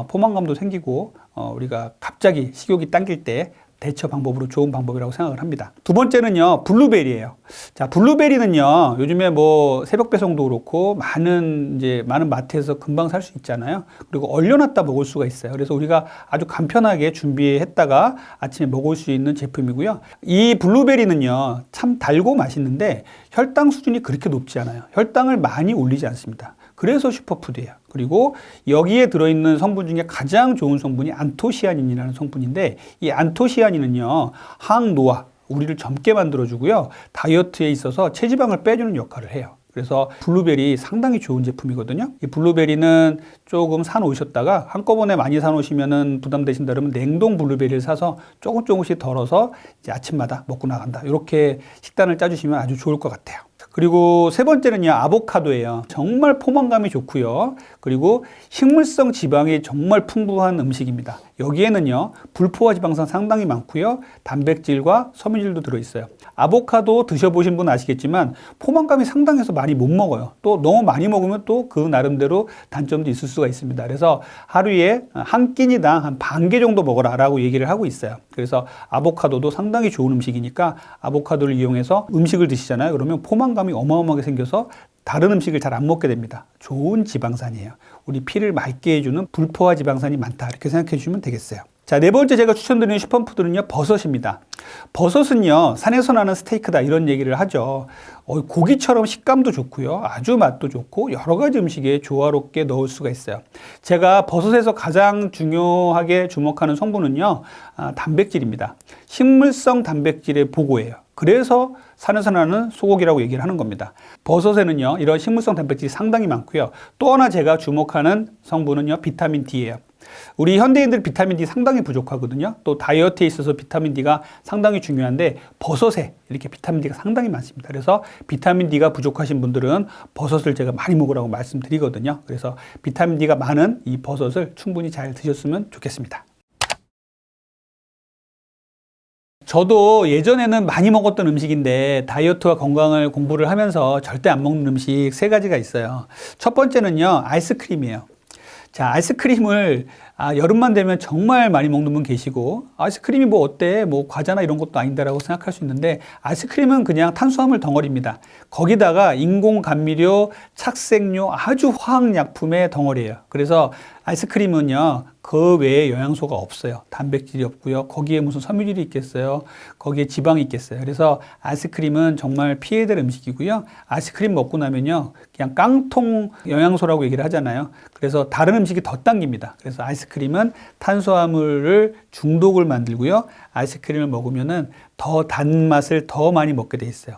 A: 포만감도 생기고, 우리가 갑자기 식욕이 당길 때 대처 방법으로 좋은 방법이라고 생각을 합니다. 2번째는요, 블루베리예요. 자, 블루베리는요, 요즘에 뭐 새벽 배송도 그렇고 많은 마트에서 금방 살 수 있잖아요. 그리고 얼려놨다 먹을 수가 있어요. 그래서 우리가 아주 간편하게 준비했다가 아침에 먹을 수 있는 제품이고요. 이 블루베리는요, 참 달고 맛있는데 혈당 수준이 그렇게 높지 않아요. 혈당을 많이 올리지 않습니다. 그래서 슈퍼푸드예요. 그리고 여기에 들어있는 성분 중에 가장 좋은 성분이 안토시아닌이라는 성분인데, 이 안토시아닌은요, 항노화, 우리를 젊게 만들어주고요, 다이어트에 있어서 체지방을 빼주는 역할을 해요. 그래서 블루베리 상당히 좋은 제품이거든요. 이 블루베리는 조금 사놓으셨다가 한꺼번에 많이 사놓으시면 부담되신다 그러면 냉동 블루베리를 사서 조금씩 덜어서 이제 아침마다 먹고 나간다, 이렇게 식단을 짜주시면 아주 좋을 것 같아요. 그리고 3번째는요, 아보카도예요. 정말 포만감이 좋고요. 그리고 식물성 지방이 정말 풍부한 음식입니다. 여기에는요, 불포화 지방산 상당히 많고요, 단백질과 섬유질도 들어있어요. 아보카도 드셔보신 분 아시겠지만 포만감이 상당해서 많이 못 먹어요. 또 너무 많이 먹으면 또 그 나름대로 단점도 있을 수가 있습니다. 그래서 하루에 한 끼니당 한 반 개 정도 먹어라 라고 얘기를 하고 있어요. 그래서 아보카도도 상당히 좋은 음식이니까 아보카도를 이용해서 음식을 드시잖아요. 그러면 포만감이 어마어마하게 생겨서 다른 음식을 잘 안 먹게 됩니다. 좋은 지방산이에요. 우리 피를 맑게 해주는 불포화 지방산이 많다, 이렇게 생각해 주시면 되겠어요. 자, 4번째 제가 추천드리는 슈퍼푸드는요, 버섯입니다. 버섯은요, 산에서 나는 스테이크다, 이런 얘기를 하죠. 고기처럼 식감도 좋고요, 아주 맛도 좋고, 여러 가지 음식에 조화롭게 넣을 수가 있어요. 제가 버섯에서 가장 중요하게 주목하는 성분은요, 단백질입니다. 식물성 단백질의 보고예요. 그래서 산에서 나는 소고기라고 얘기를 하는 겁니다. 버섯에는요, 이런 식물성 단백질이 상당히 많고요. 또 하나 제가 주목하는 성분은요, 비타민 D예요. 우리 현대인들 비타민 D 상당히 부족하거든요. 또 다이어트에 있어서 비타민 D가 상당히 중요한데 버섯에 이렇게 비타민 D가 상당히 많습니다. 그래서 비타민 D가 부족하신 분들은 버섯을 제가 많이 먹으라고 말씀드리거든요. 그래서 비타민 D가 많은 이 버섯을 충분히 잘 드셨으면 좋겠습니다. 저도 예전에는 많이 먹었던 음식인데 다이어트와 건강을 공부를 하면서 절대 안 먹는 음식 세 가지가 있어요. 첫 번째는요, 아이스크림이에요. 자, 아이스크림을 여름만 되면 정말 많이 먹는 분 계시고, 아이스크림이 뭐 어때? 뭐 과자나 이런 것도 아닌데라고 생각할 수 있는데, 아이스크림은 그냥 탄수화물 덩어리입니다. 거기다가 인공 감미료, 착색료, 아주 화학약품의 덩어리예요. 그래서 아이스크림은요, 그 외에 영양소가 없어요. 단백질이 없고요. 거기에 무슨 섬유질이 있겠어요? 거기에 지방이 있겠어요? 그래서 아이스크림은 정말 피해야 될 음식이고요. 아이스크림 먹고 나면요, 그냥 깡통 영양소라고 얘기를 하잖아요. 그래서 다른 음식이 더 당깁니다. 그래서 아이스크림은 탄수화물을 중독을 만들고요. 아이스크림을 먹으면은 더 단맛을 더 많이 먹게 돼 있어요.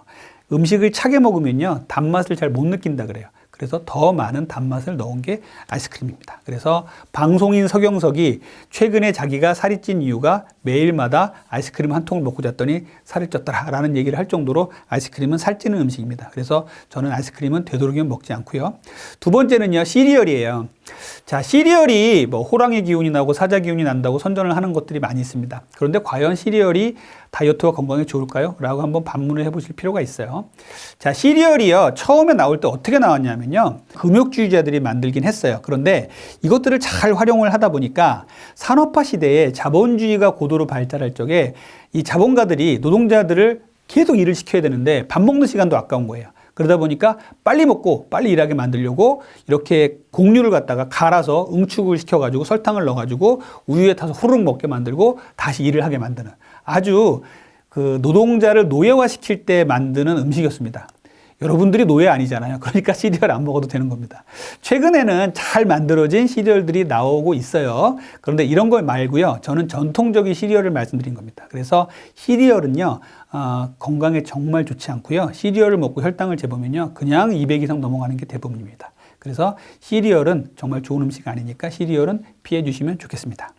A: 음식을 차게 먹으면요, 단맛을 잘 못 느낀다 그래요. 그래서 더 많은 단맛을 넣은 게 아이스크림입니다. 그래서 방송인 서경석이 최근에 자기가 살이 찐 이유가 매일마다 아이스크림 한 통을 먹고 잤더니 살을 쪘더라라는 얘기를 할 정도로 아이스크림은 살찌는 음식입니다. 그래서 저는 아이스크림은 되도록이면 먹지 않고요. 두 번째는요, 시리얼이에요. 자, 시리얼이 뭐 호랑이 기운이 나고 사자 기운이 난다고 선전을 하는 것들이 많이 있습니다. 그런데 과연 시리얼이 다이어트와 건강에 좋을까요? 라고 한번 반문을 해보실 필요가 있어요. 자, 시리얼이요, 처음에 나올 때 어떻게 나왔냐면요, 금욕주의자들이 만들긴 했어요. 그런데 이것들을 잘 활용을 하다 보니까 산업화 시대에 자본주의가 고도로 발달할 적에 이 자본가들이 노동자들을 계속 일을 시켜야 되는데 밥 먹는 시간도 아까운 거예요. 그러다 보니까 빨리 먹고 빨리 일하게 만들려고 이렇게 곡류를 갖다가 갈아서 응축을 시켜가지고 설탕을 넣어가지고 우유에 타서 후루룩 먹게 만들고 다시 일을 하게 만드는 아주 그 노동자를 노예화시킬 때 만드는 음식이었습니다. 여러분들이 노예 아니잖아요. 그러니까 시리얼 안 먹어도 되는 겁니다. 최근에는 잘 만들어진 시리얼들이 나오고 있어요. 그런데 이런 거 말고요. 저는 전통적인 시리얼을 말씀드린 겁니다. 그래서 시리얼은요, 건강에 정말 좋지 않고요. 시리얼을 먹고 혈당을 재보면요, 그냥 200 이상 넘어가는 게 대부분입니다. 그래서 시리얼은 정말 좋은 음식 아니니까 시리얼은 피해 주시면 좋겠습니다.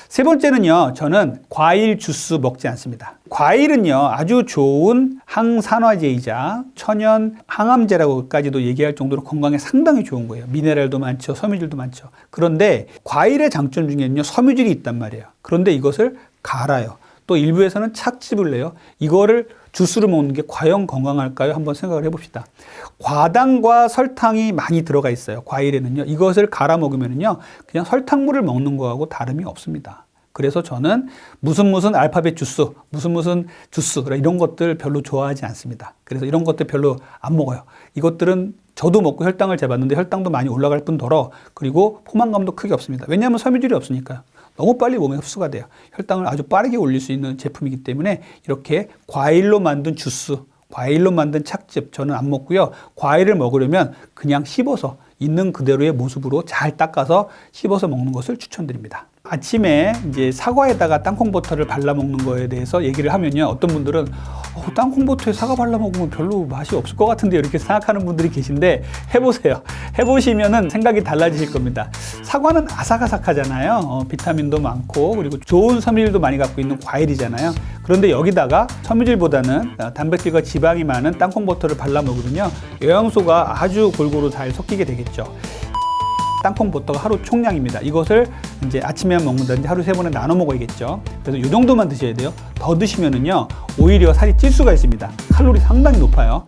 A: 세 번째는요, 저는 과일 주스 먹지 않습니다. 과일은요, 아주 좋은 항산화제이자 천연 항암제라고까지도 얘기할 정도로 건강에 상당히 좋은 거예요. 미네랄도 많죠, 섬유질도 많죠. 그런데 과일의 장점 중에는요, 섬유질이 있단 말이에요. 그런데 이것을 갈아요. 또 일부에서는 착즙을 내요. 이거를 주스로 먹는 게 과연 건강할까요? 한번 생각을 해봅시다. 과당과 설탕이 많이 들어가 있어요. 과일에는요. 이것을 갈아 먹으면요, 그냥 설탕물을 먹는 거하고 다름이 없습니다. 그래서 저는 무슨 알파벳 주스, 무슨 주스, 이런 것들 별로 좋아하지 않습니다. 그래서 이런 것들 별로 안 먹어요. 이것들은 저도 먹고 혈당을 재봤는데 혈당도 많이 올라갈 뿐더러 그리고 포만감도 크게 없습니다. 왜냐하면 섬유질이 없으니까요. 너무 빨리 몸에 흡수가 돼요. 혈당을 아주 빠르게 올릴 수 있는 제품이기 때문에 이렇게 과일로 만든 주스, 과일로 만든 착즙 저는 안 먹고요. 과일을 먹으려면 그냥 씹어서 있는 그대로의 모습으로 잘 닦아서 씹어서 먹는 것을 추천드립니다. 아침에 이제 사과에다가 땅콩버터를 발라 먹는 거에 대해서 얘기를 하면요, 어떤 분들은 땅콩버터에 사과 발라 먹으면 별로 맛이 없을 것 같은데 이렇게 생각하는 분들이 계신데 해보세요. 해보시면은 생각이 달라지실 겁니다. 사과는 아삭아삭하잖아요. 비타민도 많고 그리고 좋은 섬유질도 많이 갖고 있는 과일이잖아요. 그런데 여기다가 섬유질보다는 단백질과 지방이 많은 땅콩버터를 발라 먹으면요, 영양소가 아주 골고루 잘 섞이게 되겠죠. 땅콩버터가 하루 총량입니다. 이것을 이제 아침에 먹는다든지 하루 3번에 나눠 먹어야겠죠. 그래서 이 정도만 드셔야 돼요. 더 드시면은요, 오히려 살이 찔 수가 있습니다. 칼로리 상당히 높아요.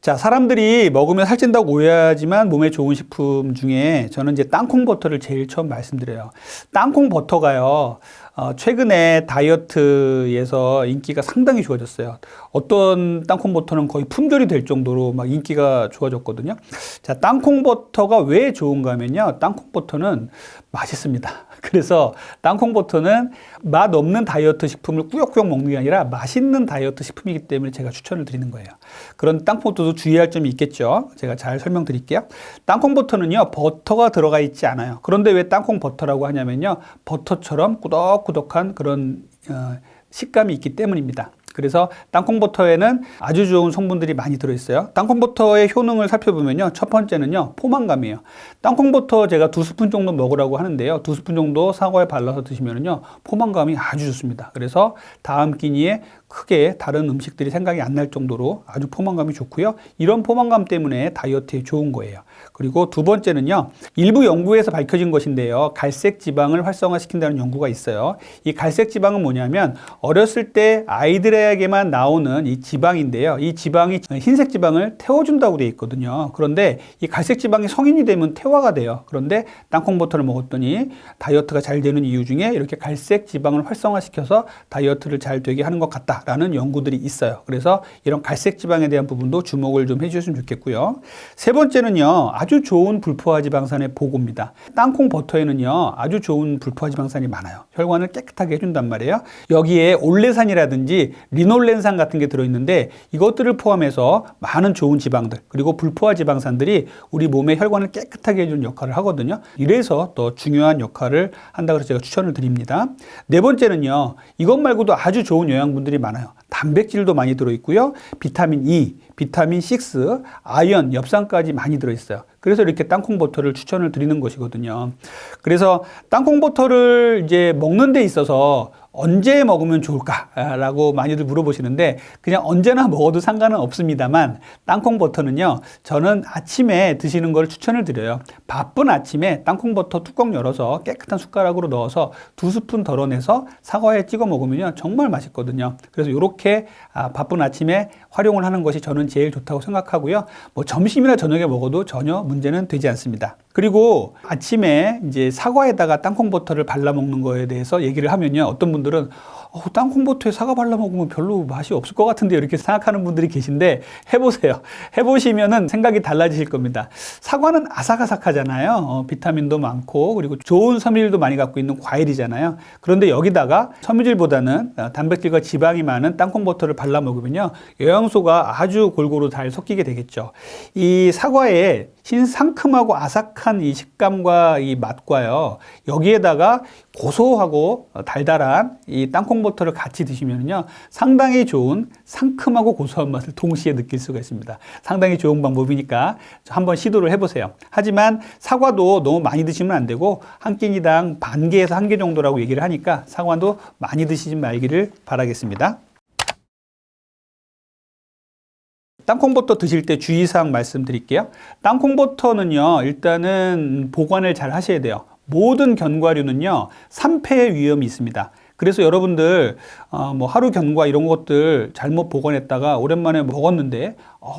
A: 자, 사람들이 먹으면 살찐다고 오해하지만 몸에 좋은 식품 중에 저는 이제 땅콩버터를 제일 처음 말씀드려요. 땅콩버터가요, 최근에 다이어트에서 인기가 상당히 좋아졌어요. 어떤 땅콩버터는 거의 품절이 될 정도로 막 인기가 좋아졌거든요. 자, 땅콩버터가 왜 좋은가 하면요, 땅콩버터는 맛있습니다. 그래서 땅콩버터는 맛 없는 다이어트 식품을 꾸역꾸역 먹는 게 아니라 맛있는 다이어트 식품이기 때문에 제가 추천을 드리는 거예요. 그런 땅콩버터도 주의할 점이 있겠죠. 제가 잘 설명드릴게요. 땅콩버터는요, 버터가 들어가 있지 않아요. 그런데 왜 땅콩버터라고 하냐면요, 버터처럼 꾸덕꾸덕한 그런 식감이 있기 때문입니다. 그래서 땅콩버터에는 아주 좋은 성분들이 많이 들어있어요. 땅콩버터의 효능을 살펴보면요. 첫 번째는요, 포만감이에요. 땅콩버터 제가 2스푼 정도 먹으라고 하는데요. 2스푼 정도 사과에 발라서 드시면요, 포만감이 아주 좋습니다. 그래서 다음 끼니에 크게 다른 음식들이 생각이 안 날 정도로 아주 포만감이 좋고요. 이런 포만감 때문에 다이어트에 좋은 거예요. 그리고 두 번째는요, 일부 연구에서 밝혀진 것인데요. 갈색 지방을 활성화시킨다는 연구가 있어요. 이 갈색 지방은 뭐냐면 어렸을 때 아이들에게만 나오는 이 지방인데요. 이 지방이 흰색 지방을 태워준다고 되어 있거든요. 그런데 이 갈색 지방이 성인이 되면 태화가 돼요. 그런데 땅콩버터를 먹었더니 다이어트가 잘 되는 이유 중에 이렇게 갈색 지방을 활성화시켜서 다이어트를 잘 되게 하는 것 같다라는 연구들이 있어요. 그래서 이런 갈색 지방에 대한 부분도 주목을 좀 해주셨으면 좋겠고요. 세 번째는요, 아주 좋은 불포화 지방산의 보고입니다. 땅콩 버터에는요, 아주 좋은 불포화 지방산이 많아요. 혈관을 깨끗하게 해준단 말이에요. 여기에 올레산이라든지 리놀렌산 같은 게 들어있는데 이것들을 포함해서 많은 좋은 지방들, 그리고 불포화 지방산들이 우리 몸의 혈관을 깨끗하게 해주는 역할을 하거든요. 이래서 더 중요한 역할을 한다고 해서 제가 추천을 드립니다. 네 번째는요, 이것 말고도 아주 좋은 영양분들이 많아요. 단백질도 많이 들어있고요. 비타민 E, 비타민 6, 아연, 엽산까지 많이 들어있어요. 그래서 이렇게 땅콩버터를 추천을 드리는 것이거든요. 그래서 땅콩버터를 이제 먹는 데 있어서 언제 먹으면 좋을까라고 많이들 물어보시는데 그냥 언제나 먹어도 상관은 없습니다만 땅콩버터는요, 저는 아침에 드시는 걸 추천을 드려요. 바쁜 아침에 땅콩버터 뚜껑 열어서 깨끗한 숟가락으로 넣어서 2스푼 덜어내서 사과에 찍어 먹으면요, 정말 맛있거든요. 그래서 이렇게 바쁜 아침에 활용을 하는 것이 저는 제일 좋다고 생각하고요. 뭐 점심이나 저녁에 먹어도 전혀 문제는 되지 않습니다. 그리고 아침에 이제 사과에다가 땅콩버터를 발라 먹는 거에 대해서 얘기를 하면요, 어떤 분들은 땅콩버터에 사과 발라 먹으면 별로 맛이 없을 것 같은데 이렇게 생각하는 분들이 계신데 해보세요. 해보시면은 생각이 달라지실 겁니다. 사과는 아삭아삭하잖아요. 비타민도 많고 그리고 좋은 섬유질도 많이 갖고 있는 과일이잖아요. 그런데 여기다가 섬유질보다는 단백질과 지방이 많은 땅콩버터를 발라 먹으면요, 영양소가 아주 골고루 잘 섞이게 되겠죠. 이 사과에 상큼하고 아삭한 이 식감과 이 맛과요, 여기에다가 고소하고 달달한 이 땅콩버터를 같이 드시면요, 상당히 좋은 상큼하고 고소한 맛을 동시에 느낄 수가 있습니다. 상당히 좋은 방법이니까 한번 시도를 해보세요. 하지만 사과도 너무 많이 드시면 안 되고 한 끼니당 반 개에서 한 개 정도라고 얘기를 하니까 사과도 많이 드시지 말기를 바라겠습니다. 땅콩버터 드실 때 주의사항 말씀드릴게요. 땅콩버터는요, 일단은 보관을 잘 하셔야 돼요. 모든 견과류는요, 산패의 위험이 있습니다. 그래서 여러분들 뭐 하루 견과 이런 것들 잘못 보관했다가 오랜만에 먹었는데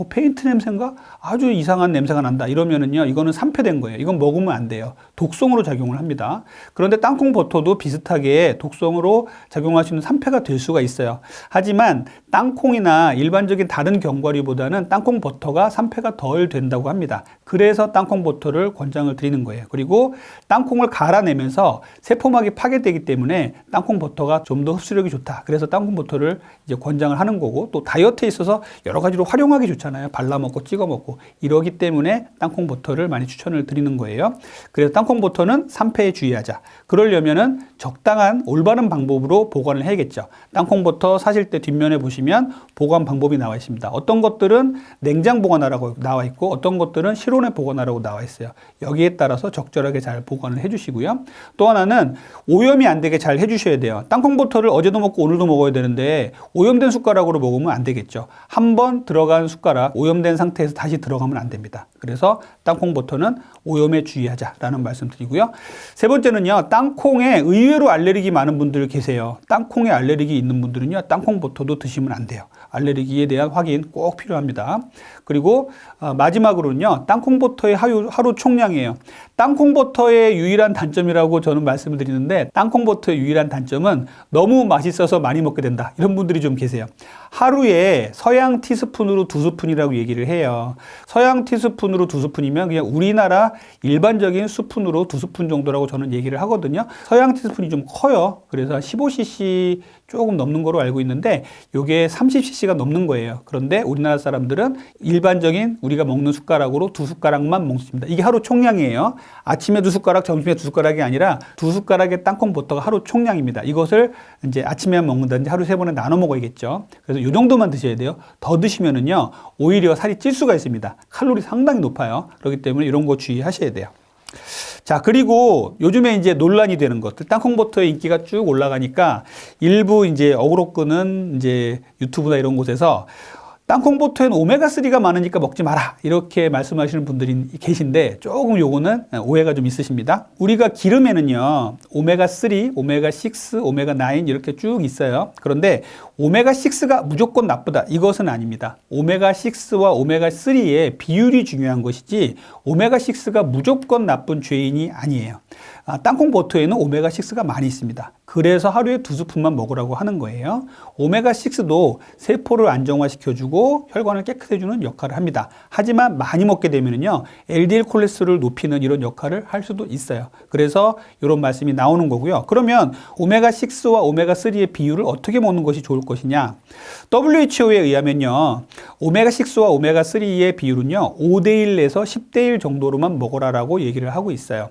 A: 페인트 냄새인가? 아주 이상한 냄새가 난다 이러면은요, 이거는 산패된 거예요. 이건 먹으면 안 돼요. 독성으로 작용을 합니다. 그런데 땅콩버터도 비슷하게 독성으로 작용할 수 있는 산패가 될 수가 있어요. 하지만 땅콩이나 일반적인 다른 견과류보다는 땅콩버터가 산패가 덜 된다고 합니다. 그래서 땅콩버터를 권장을 드리는 거예요. 그리고 땅콩을 갈아내면서 세포막이 파괴되기 때문에 땅콩버터가 좀 더 흡수력이 좋다. 그래서 땅콩버터를 이제 권장을 하는 거고, 또 다이어트에 있어서 여러 가지로 활용하기 좋잖아요. 발라 먹고 찍어 먹고 이러기 때문에 땅콩버터를 많이 추천을 드리는 거예요. 그래서 땅콩버터는 산패에 주의하자. 그러려면은 적당한 올바른 방법으로 보관을 해야겠죠. 땅콩버터 사실 때 뒷면에 보시면 보관 방법이 나와 있습니다. 어떤 것들은 냉장 보관하라고 나와 있고 어떤 것들은 실온에 보관하라고 나와 있어요. 여기에 따라서 적절하게 잘 보관을 해주시고요. 또 하나는 오염이 안 되게 잘 해주셔야 돼요. 땅콩버터를 어제도 먹고 오늘도 먹어야 되는데 오염된 숟가락으로 먹으면 안 되겠죠. 한번 들어간 숟가락 오염된 상태에서 다시 들어가면 안 됩니다. 그래서 땅콩버터는 오염에 주의하자라는 말씀 드리고요. 세 번째는요, 땅콩에 의외로 알레르기 많은 분들 계세요. 땅콩에 알레르기 있는 분들은요, 땅콩버터도 드시면 안 돼요. 알레르기에 대한 확인 꼭 필요합니다. 그리고 마지막으로는요, 땅콩버터의 하루 총량이에요. 땅콩버터의 유일한 단점이라고 저는 말씀을 드리는데, 땅콩버터의 유일한 단점은 너무 맛있어서 많이 먹게 된다, 이런 분들이 좀 계세요. 하루에 서양 티스푼으로 2스푼이라고 얘기를 해요. 서양 티스푼으로 2스푼이면 그냥 우리나라 일반적인 스푼으로 2스푼 정도라고 저는 얘기를 하거든요. 서양 티스푼이 좀 커요. 그래서 15cc 조금 넘는 거로 알고 있는데 이게 30cc가 넘는 거예요. 그런데 우리나라 사람들은 일반적인 우리가 먹는 숟가락으로 2숟가락만 먹습니다. 이게 하루 총량이에요. 아침에 2숟가락, 점심에 2숟가락이 아니라 2숟가락의 땅콩 버터가 하루 총량입니다. 이것을 이제 아침에만 먹는다든지 하루 3번에 나눠 먹어야겠죠. 그래서 이 정도만 드셔야 돼요. 더 드시면은요, 오히려 살이 찔 수가 있습니다. 칼로리 상당히 높아요. 그렇기 때문에 이런 거 주의하셔야 돼요. 자, 그리고 요즘에 이제 논란이 되는 것들, 땅콩버터의 인기가 쭉 올라가니까 일부 이제 어그로 끄는 이제 유튜브나 이런 곳에서 땅콩버터에는 오메가3가 많으니까 먹지 마라, 이렇게 말씀하시는 분들이 계신데 조금 요거는 오해가 좀 있으십니다. 우리가 기름에는요 오메가3, 오메가6, 오메가9 이렇게 쭉 있어요. 그런데 오메가6가 무조건 나쁘다, 이것은 아닙니다. 오메가6와 오메가3의 비율이 중요한 것이지 오메가6가 무조건 나쁜 죄인이 아니에요. 땅콩버터에는 오메가6가 많이 있습니다. 그래서 하루에 2스푼만 먹으라고 하는 거예요. 오메가6도 세포를 안정화시켜주고 혈관을 깨끗해주는 역할을 합니다. 하지만 많이 먹게 되면요, LDL 콜레스테롤을 높이는 이런 역할을 할 수도 있어요. 그래서 이런 말씀이 나오는 거고요. 그러면 오메가6와 오메가3의 비율을 어떻게 먹는 것이 좋을 것이냐? WHO에 의하면요, 오메가6와 오메가3의 비율은요 5대1에서 10대1 정도로만 먹어라라고 얘기를 하고 있어요.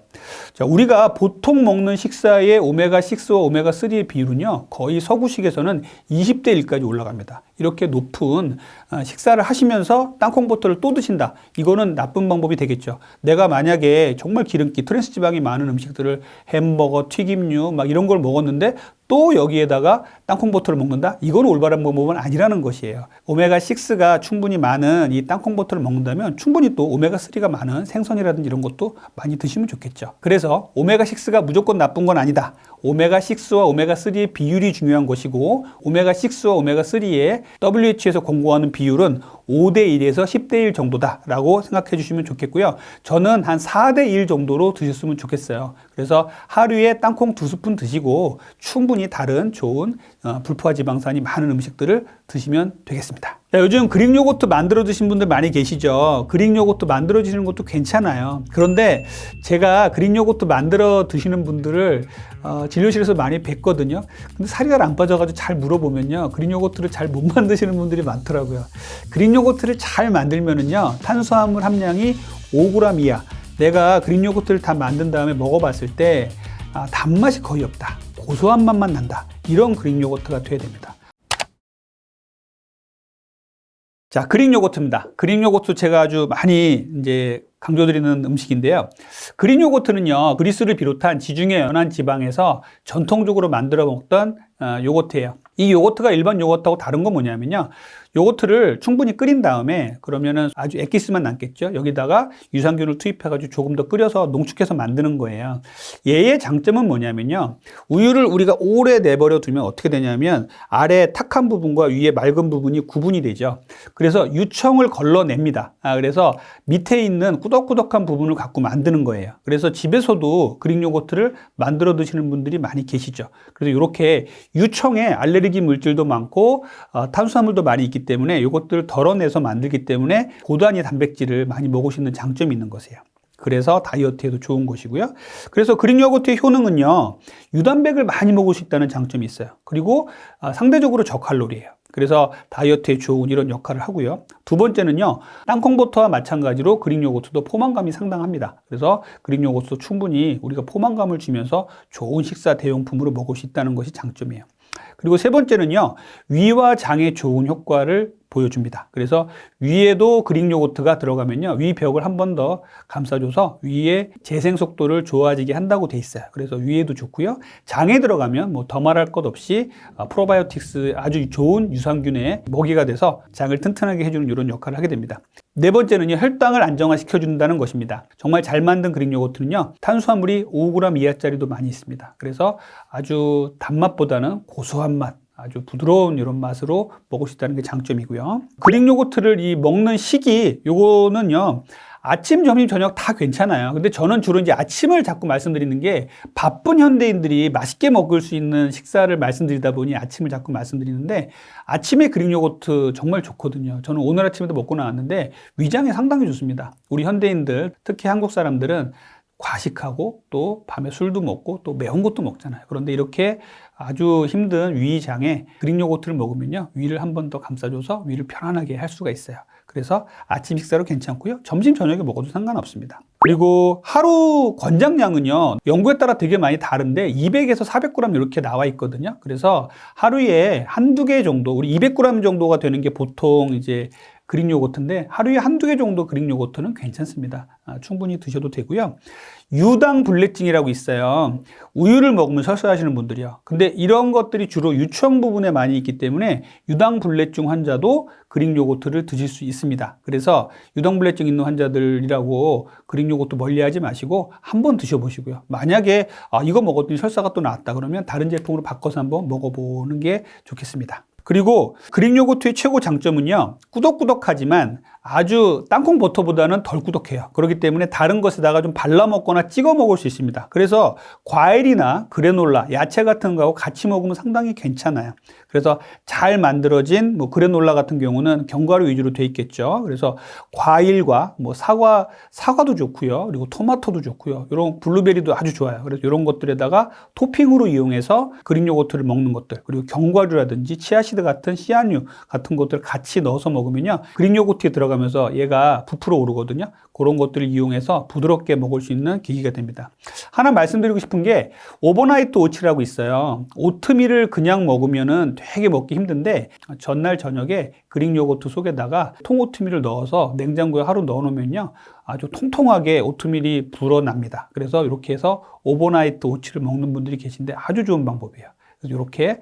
A: 자, 우리가 보통 먹는 식사의 오메가6와 오메가3의 비율은요 거의 서구식에서는 20대 1까지 올라갑니다. 이렇게 높은 식사를 하시면서 땅콩버터를 또 드신다, 이거는 나쁜 방법이 되겠죠. 내가 만약에 정말 기름기, 트랜스 지방이 많은 음식들을 햄버거, 튀김류 막 이런 걸 먹었는데 또 여기에다가 땅콩버터를 먹는다? 이건 올바른 방법은 아니라는 것이에요. 오메가6가 충분히 많은 이 땅콩버터를 먹는다면 충분히 또 오메가3가 많은 생선이라든지 이런 것도 많이 드시면 좋겠죠. 그래서 오메가6가 무조건 나쁜 건 아니다. 오메가6와 오메가3의 비율이 중요한 것이고, 오메가6와 오메가3의 WHO에서 권고하는 비율은 5대1에서 10대1 정도다라고 생각해 주시면 좋겠고요. 저는 한 4대1 정도로 드셨으면 좋겠어요. 그래서 하루에 땅콩 2스푼 드시고 충분히 다른 좋은 불포화 지방산이 많은 음식들을 드시면 되겠습니다. 자, 요즘 그릭 요거트 만들어 드신 분들 많이 계시죠. 그릭 요거트 만들어 드시는 것도 괜찮아요. 그런데 제가 그릭 요거트 만들어 드시는 분들을 진료실에서 많이 뵀거든요. 근데 살이 잘 안 빠져가지고 잘 물어보면요, 그릭 요거트를 잘 못 만드시는 분들이 많더라고요. 그릭 요거트를 잘 만들면은요 탄수화물 함량이 5g 이하. 내가 그릭 요거트를 다 만든 다음에 먹어봤을 때 단맛이 거의 없다, 고소한 맛만 난다, 이런 그릭 요거트가 돼야 됩니다. 자, 그릭 요거트입니다. 그릭 요거트 제가 아주 많이 이제 강조드리는 음식인데요. 그릭 요거트는요, 그리스를 비롯한 지중해 연안 지방에서 전통적으로 만들어 먹던 요거트예요. 이 요거트가 일반 요거트하고 다른 건 뭐냐면요, 요거트를 충분히 끓인 다음에 그러면은 아주 엑기스만 남겠죠. 여기다가 유산균을 투입해가지고 조금 더 끓여서 농축해서 만드는 거예요. 얘의 장점은 뭐냐면요, 우유를 우리가 오래 내버려 두면 어떻게 되냐면 아래 탁한 부분과 위에 맑은 부분이 구분이 되죠. 그래서 유청을 걸러냅니다. 그래서 밑에 있는 꾸덕꾸덕한 부분을 갖고 만드는 거예요. 그래서 집에서도 그릭 요거트를 만들어 드시는 분들이 많이 계시죠. 그래서 이렇게 유청에 알레르기 물질도 많고 탄수화물도 많이 있기 때문에 이것들을 덜어내서 만들기 때문에 고단위 단백질을 많이 먹을 수 있는 장점이 있는 것이에요. 그래서 다이어트에도 좋은 것이고요. 그래서 그릭 요거트의 효능은요, 유단백을 많이 먹을 수 있다는 장점이 있어요. 그리고 상대적으로 저칼로리예요. 그래서 다이어트에 좋은 이런 역할을 하고요. 두 번째는요, 땅콩버터와 마찬가지로 그릭 요거트도 포만감이 상당합니다. 그래서 그릭 요거트도 충분히 우리가 포만감을 주면서 좋은 식사 대용품으로 먹을 수 있다는 것이 장점이에요. 그리고 세 번째는요, 위와 장에 좋은 효과를 보여줍니다. 그래서 위에도 그릭 요거트가 들어가면요, 위 벽을 한 번 더 감싸줘서 위의 재생 속도를 좋아지게 한다고 돼 있어요. 그래서 위에도 좋고요. 장에 들어가면 뭐 더 말할 것 없이 프로바이오틱스 아주 좋은 유산균의 먹이가 돼서 장을 튼튼하게 해주는 이런 역할을 하게 됩니다. 네 번째는요, 혈당을 안정화시켜 준다는 것입니다. 정말 잘 만든 그릭 요거트는요, 탄수화물이 5g 이하짜리도 많이 있습니다. 그래서 아주 단맛보다는 고소한 맛, 아주 부드러운 이런 맛으로 먹을 수 있다는 게 장점이고요. 그릭 요거트를 이 먹는 시기, 요거는요, 아침, 점심, 저녁 다 괜찮아요. 근데 저는 주로 이제 아침을 자꾸 말씀드리는 게 바쁜 현대인들이 맛있게 먹을 수 있는 식사를 말씀드리다 보니 아침을 자꾸 말씀드리는데 아침에 그릭 요거트 정말 좋거든요. 저는 오늘 아침에도 먹고 나왔는데 위장에 상당히 좋습니다. 우리 현대인들, 특히 한국 사람들은 과식하고 또 밤에 술도 먹고 또 매운 것도 먹잖아요. 그런데 이렇게 아주 힘든 위장에 그릭 요거트를 먹으면요, 위를 한 번 더 감싸줘서 위를 편안하게 할 수가 있어요. 그래서 아침 식사로 괜찮고요. 점심, 저녁에 먹어도 상관없습니다. 그리고 하루 권장량은요, 연구에 따라 되게 많이 다른데 200에서 400g 이렇게 나와 있거든요. 그래서 하루에 한두 개 정도, 우리 200g 정도가 되는 게 보통 이제 그릭 요거트인데 하루에 한두 개 정도 그릭 요거트는 괜찮습니다. 충분히 드셔도 되고요. 유당 불내증이라고 있어요. 우유를 먹으면 설사하시는 분들이요. 근데 이런 것들이 주로 유청 부분에 많이 있기 때문에 유당 불내증 환자도 그릭 요거트를 드실 수 있습니다. 그래서 유당 불내증 있는 환자들이라고 그릭 요거트 멀리하지 마시고 한번 드셔보시고요. 만약에 이거 먹었더니 설사가 또 나왔다 그러면 다른 제품으로 바꿔서 한번 먹어보는 게 좋겠습니다. 그리고 그릭 요거트의 최고 장점은요, 꾸덕꾸덕하지만 아주 땅콩 버터보다는 덜 꾸덕해요. 그렇기 때문에 다른 것에다가 좀 발라 먹거나 찍어 먹을 수 있습니다. 그래서 과일이나 그래놀라, 야채 같은 거하고 같이 먹으면 상당히 괜찮아요. 그래서 잘 만들어진 그래놀라 같은 경우는 견과류 위주로 돼 있겠죠. 그래서 과일과 사과도 좋고요. 그리고 토마토도 좋고요. 이런 블루베리도 아주 좋아요. 그래서 이런 것들에다가 토핑으로 이용해서 그릭 요거트를 먹는 것들, 그리고 견과류라든지 치아시드 같은 씨앗류 같은 것들 같이 넣어서 먹으면요, 그릭 요거트에 들어가면서 얘가 부풀어 오르거든요. 그런 것들을 이용해서 부드럽게 먹을 수 있는 계기가 됩니다. 하나 말씀드리고 싶은 게 오버나이트 오츠라고 있어요. 오트밀을 그냥 먹으면은 되게 먹기 힘든데 전날 저녁에 그릭 요거트 속에다가 통오트밀을 넣어서 냉장고에 하루 넣어 놓으면요, 아주 통통하게 오트밀이 불어납니다. 그래서 이렇게 해서 오버나이트 오츠를 먹는 분들이 계신데 아주 좋은 방법이에요. 그래서 이렇게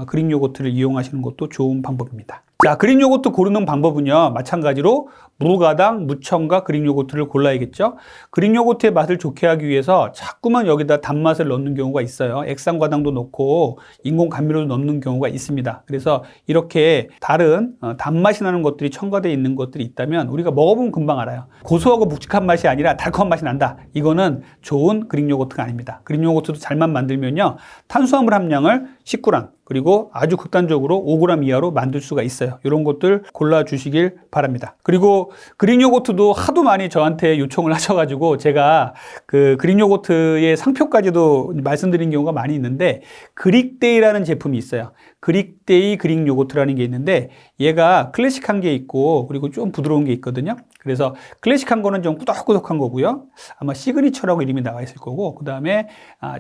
A: 그릭 요거트를 이용하시는 것도 좋은 방법입니다. 자, 그릭 요거트 고르는 방법은요, 마찬가지로 무가당, 무첨가 그릭 요거트를 골라야겠죠. 그릭 요거트의 맛을 좋게 하기 위해서 자꾸만 여기다 단맛을 넣는 경우가 있어요. 액상과당도 넣고 인공 감미료도 넣는 경우가 있습니다. 그래서 이렇게 다른 단맛이 나는 것들이 첨가되어 있는 것들이 있다면 우리가 먹어보면 금방 알아요. 고소하고 묵직한 맛이 아니라 달콤한 맛이 난다. 이거는 좋은 그릭 요거트가 아닙니다. 그릭 요거트도 잘만 만들면요, 탄수화물 함량을 19g, 그리고 아주 극단적으로 5g 이하로 만들 수가 있어요. 이런 것들 골라주시길 바랍니다. 그리고 그릭 요거트도 하도 많이 저한테 요청을 하셔가지고 제가 그 그릭 요거트의 상표까지도 말씀드린 경우가 많이 있는데, 그릭데이라는 제품이 있어요. 그릭데이 그릭 요거트라는 게 있는데 얘가 클래식한 게 있고 그리고 좀 부드러운 게 있거든요. 그래서 클래식한 거는 좀 꾸덕꾸덕한 거고요. 아마 시그니처라고 이름이 나와 있을 거고, 그 다음에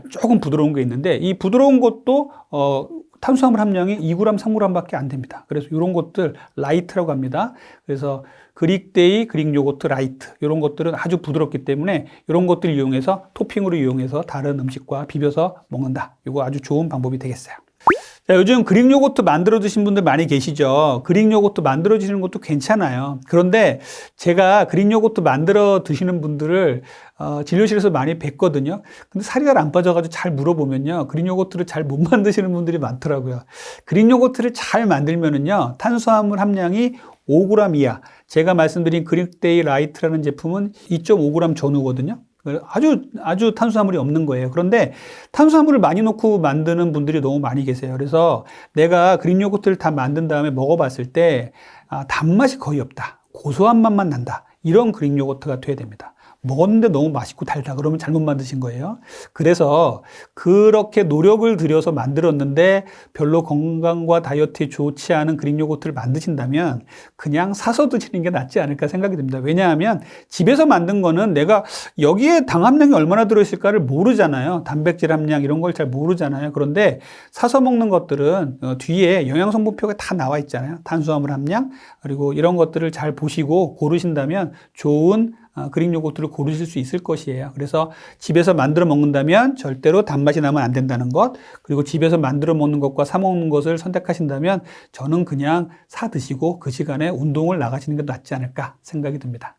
A: 조금 부드러운 게 있는데 이 부드러운 것도 탄수화물 함량이 2g, 3g 밖에 안 됩니다. 그래서 이런 것들 라이트라고 합니다. 그래서 그릭데이, 그릭 요거트 라이트, 이런 것들은 아주 부드럽기 때문에 이런 것들을 이용해서 토핑으로 이용해서 다른 음식과 비벼서 먹는다. 이거 아주 좋은 방법이 되겠어요. 자, 요즘 그릭 요거트 만들어 드신 분들 많이 계시죠. 그릭 요거트 만들어 드시는 것도 괜찮아요. 그런데 제가 그릭 요거트 만들어 드시는 분들을 진료실에서 많이 뵀거든요. 근데 살이 잘 안 빠져가지고 잘 물어보면요, 그릭 요거트를 잘 못 만드시는 분들이 많더라고요. 그릭 요거트를 잘 만들면은요, 탄수화물 함량이 5g 이하. 제가 말씀드린 그릭데이 라이트라는 제품은 2.5g 전후거든요. 아주 탄수화물이 없는 거예요. 그런데 탄수화물을 많이 넣고 만드는 분들이 너무 많이 계세요. 그래서 내가 그릭 요거트를 다 만든 다음에 먹어봤을 때 단맛이 거의 없다, 고소한 맛만 난다, 이런 그릭 요거트가 돼야 됩니다. 먹었는데 너무 맛있고 달다 그러면 잘못 만드신 거예요. 그래서 그렇게 노력을 들여서 만들었는데 별로 건강과 다이어트에 좋지 않은 그릭 요거트를 만드신다면 그냥 사서 드시는 게 낫지 않을까 생각이 듭니다. 왜냐하면 집에서 만든 거는 내가 여기에 당 함량이 얼마나 들어있을까를 모르잖아요. 단백질 함량 이런 걸 잘 모르잖아요. 그런데 사서 먹는 것들은 뒤에 영양성분표가 다 나와 있잖아요. 탄수화물 함량, 그리고 이런 것들을 잘 보시고 고르신다면 좋은 그릭 요거트를 고르실 수 있을 것이에요. 그래서 집에서 만들어 먹는다면 절대로 단맛이 나면 안 된다는 것, 그리고 집에서 만들어 먹는 것과 사 먹는 것을 선택하신다면 저는 그냥 사 드시고 그 시간에 운동을 나가시는 게 낫지 않을까 생각이 듭니다.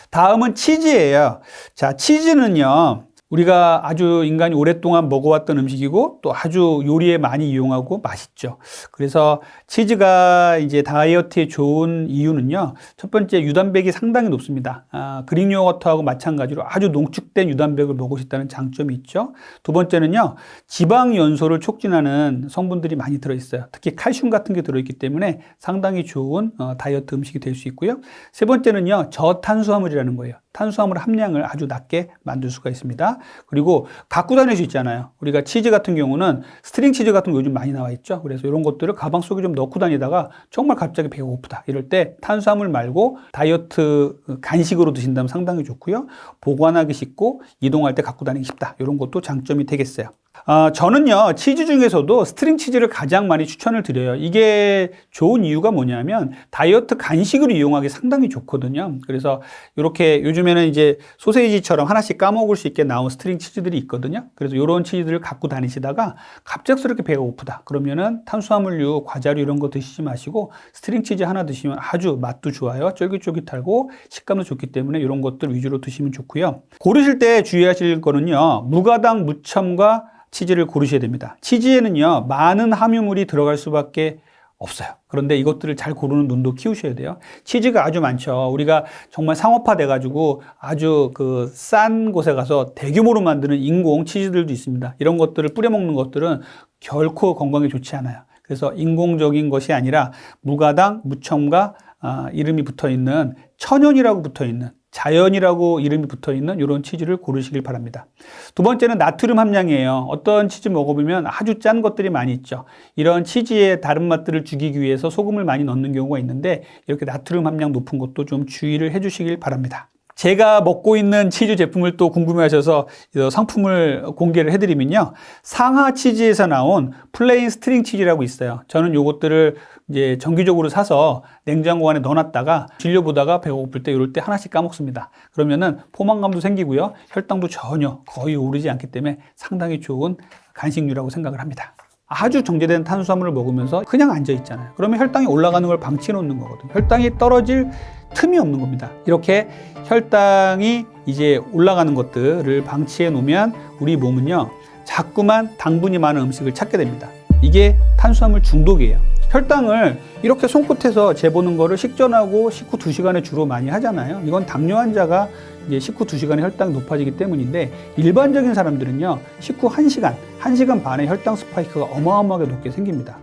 A: 다음은 치즈예요. 자, 치즈는요, 우리가 아주 인간이 오랫동안 먹어왔던 음식이고 또 아주 요리에 많이 이용하고 맛있죠. 그래서 치즈가 이제 다이어트에 좋은 이유는요. 첫 번째, 유단백이 상당히 높습니다. 그릭 요거트하고 마찬가지로 아주 농축된 유단백을 먹을 수 있다는 장점이 있죠. 두 번째는요. 지방 연소를 촉진하는 성분들이 많이 들어있어요. 특히 칼슘 같은 게 들어있기 때문에 상당히 좋은 다이어트 음식이 될 수 있고요. 세 번째는요. 저탄수화물이라는 거예요. 탄수화물 함량을 아주 낮게 만들 수가 있습니다. 그리고 갖고 다닐 수 있잖아요. 우리가 치즈 같은 경우는 스트링 치즈 같은 거 요즘 많이 나와 있죠. 그래서 이런 것들을 가방 속에 좀 넣고 다니다가 정말 갑자기 배가 고프다. 이럴 때 탄수화물 말고 다이어트 간식으로 드신다면 상당히 좋고요. 보관하기 쉽고 이동할 때 갖고 다니기 쉽다. 이런 것도 장점이 되겠어요. 저는요, 치즈 중에서도 스트링 치즈를 가장 많이 추천을 드려요. 이게 좋은 이유가 뭐냐면 다이어트 간식으로 이용하기 상당히 좋거든요. 그래서 이렇게 요즘에는 이제 소세지처럼 하나씩 까먹을 수 있게 나온 스트링 치즈들이 있거든요. 그래서 이런 치즈들을 갖고 다니시다가 갑작스럽게 배가 고프다. 그러면은 탄수화물류, 과자류 이런 거 드시지 마시고 스트링 치즈 하나 드시면 아주 맛도 좋아요. 쫄깃쫄깃하고 식감도 좋기 때문에 이런 것들 위주로 드시면 좋고요. 고르실 때 주의하실 거는요, 무가당 무첨가 치즈를 고르셔야 됩니다. 치즈에는요, 많은 함유물이 들어갈 수밖에 없어요. 그런데 이것들을 잘 고르는 눈도 키우셔야 돼요. 치즈가 아주 많죠. 우리가 정말 상업화 돼가지고 아주 싼 곳에 가서 대규모로 만드는 인공 치즈들도 있습니다. 이런 것들을 뿌려 먹는 것들은 결코 건강에 좋지 않아요. 그래서 인공적인 것이 아니라 무가당, 무첨가, 이름이 붙어 있는 천연이라고 붙어 있는 자연이라고 이름이 붙어 있는 이런 치즈를 고르시길 바랍니다. 두 번째는 나트륨 함량이에요. 어떤 치즈 먹어보면 아주 짠 것들이 많이 있죠. 이런 치즈의 다른 맛들을 죽이기 위해서 소금을 많이 넣는 경우가 있는데 이렇게 나트륨 함량 높은 것도 좀 주의를 해주시길 바랍니다. 제가 먹고 있는 치즈 제품을 또 궁금해하셔서 상품을 공개를 해드리면요. 상하 치즈에서 나온 플레인 스트링 치즈라고 있어요. 저는 요것들을 이제 정기적으로 사서 냉장고 안에 넣어놨다가 진료보다가 배가 고플 때 이럴 때 하나씩 까먹습니다. 그러면은 포만감도 생기고요. 혈당도 전혀 거의 오르지 않기 때문에 상당히 좋은 간식류라고 생각을 합니다. 아주 정제된 탄수화물을 먹으면서 그냥 앉아 있잖아요. 그러면 혈당이 올라가는 걸 방치해 놓는 거거든요. 혈당이 떨어질 틈이 없는 겁니다. 이렇게 혈당이 이제 올라가는 것들을 방치해 놓으면 우리 몸은요, 자꾸만 당분이 많은 음식을 찾게 됩니다. 이게 탄수화물 중독이에요. 혈당을 이렇게 손끝에서 재보는 거를 식전하고 식후 2시간에 주로 많이 하잖아요. 이건 당뇨 환자가 이제 식후 2시간에 혈당이 높아지기 때문인데 일반적인 사람들은요, 식후 1시간, 1시간 반에 혈당 스파이크가 어마어마하게 높게 생깁니다.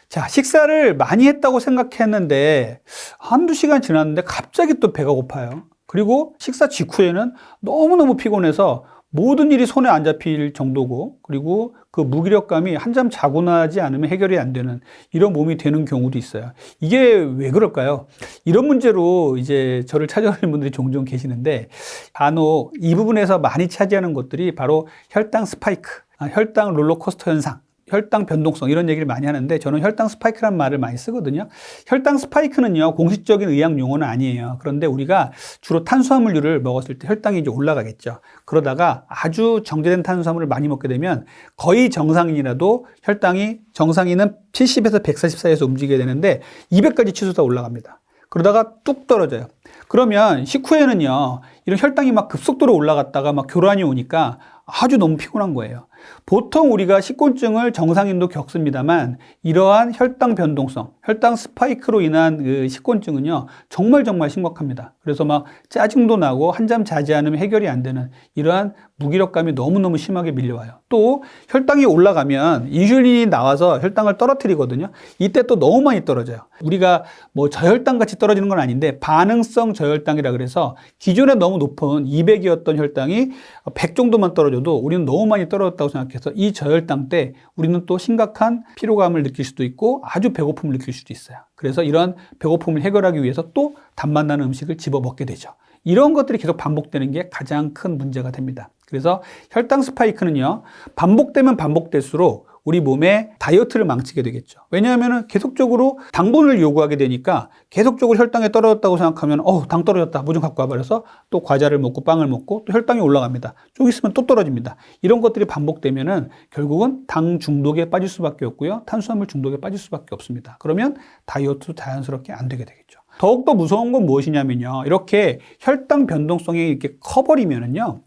A: 자, 식사를 많이 했다고 생각했는데 한두 시간 지났는데 갑자기 또 배가 고파요. 그리고 식사 직후에는 너무너무 피곤해서 모든 일이 손에 안 잡힐 정도고, 그리고 그 무기력감이 한잠 자고 나지 않으면 해결이 안 되는 이런 몸이 되는 경우도 있어요. 이게 왜 그럴까요? 이런 문제로 이제 저를 찾아오는 분들이 종종 계시는데, 간혹 이 부분에서 많이 차지하는 것들이 바로 혈당 스파이크, 혈당 롤러코스터 현상, 혈당 변동성 이런 얘기를 많이 하는데 저는 혈당 스파이크란 말을 많이 쓰거든요. 혈당 스파이크는요, 공식적인 의학 용어는 아니에요. 그런데 우리가 주로 탄수화물류를 먹었을 때 혈당이 이제 올라가겠죠. 그러다가 아주 정제된 탄수화물을 많이 먹게 되면 거의 정상인이라도 혈당이 정상인은 70에서 140 사이에서 움직여야 되는데 200까지 치솟아 올라갑니다. 그러다가 뚝 떨어져요. 그러면 식후에는요, 이런 혈당이 막 급속도로 올라갔다가 막 교란이 오니까 아주 너무 피곤한 거예요. 보통 우리가 식곤증을 정상인도 겪습니다만 이러한 혈당 변동성, 혈당 스파이크로 인한 그 식곤증은요, 정말 심각합니다. 그래서 막 짜증도 나고 한잠 자지 않으면 해결이 안 되는 이러한 무기력감이 너무너무 심하게 밀려와요. 또 혈당이 올라가면 인슐린이 나와서 혈당을 떨어뜨리거든요. 이때 또 너무 많이 떨어져요. 우리가 뭐 저혈당 같이 떨어지는 건 아닌데 반응성 저혈당이라 그래서 기존에 너무 높은 200이었던 혈당이 100 정도만 떨어져도 우리는 너무 많이 떨어졌다고 생각해서 이 저혈당 때 우리는 또 심각한 피로감을 느낄 수도 있고 아주 배고픔을 느낄 수도 있어요. 그래서 이런 배고픔을 해결하기 위해서 또 단맛 나는 음식을 집어 먹게 되죠. 이런 것들이 계속 반복되는 게 가장 큰 문제가 됩니다. 그래서 혈당 스파이크는요, 반복되면 반복될수록 우리 몸의 다이어트를 망치게 되겠죠. 왜냐하면 계속적으로 당분을 요구하게 되니까 계속적으로 혈당이 떨어졌다고 생각하면 당 떨어졌다, 뭐 좀 갖고 와버려서 또 과자를 먹고 빵을 먹고 또 혈당이 올라갑니다. 좀 있으면 또 떨어집니다. 이런 것들이 반복되면은 결국은 당 중독에 빠질 수밖에 없고요, 탄수화물 중독에 빠질 수밖에 없습니다. 그러면 다이어트도 자연스럽게 안 되게 되겠죠. 더욱더 무서운 건 무엇이냐면요. 이렇게 혈당 변동성이 이렇게 커버리면은요.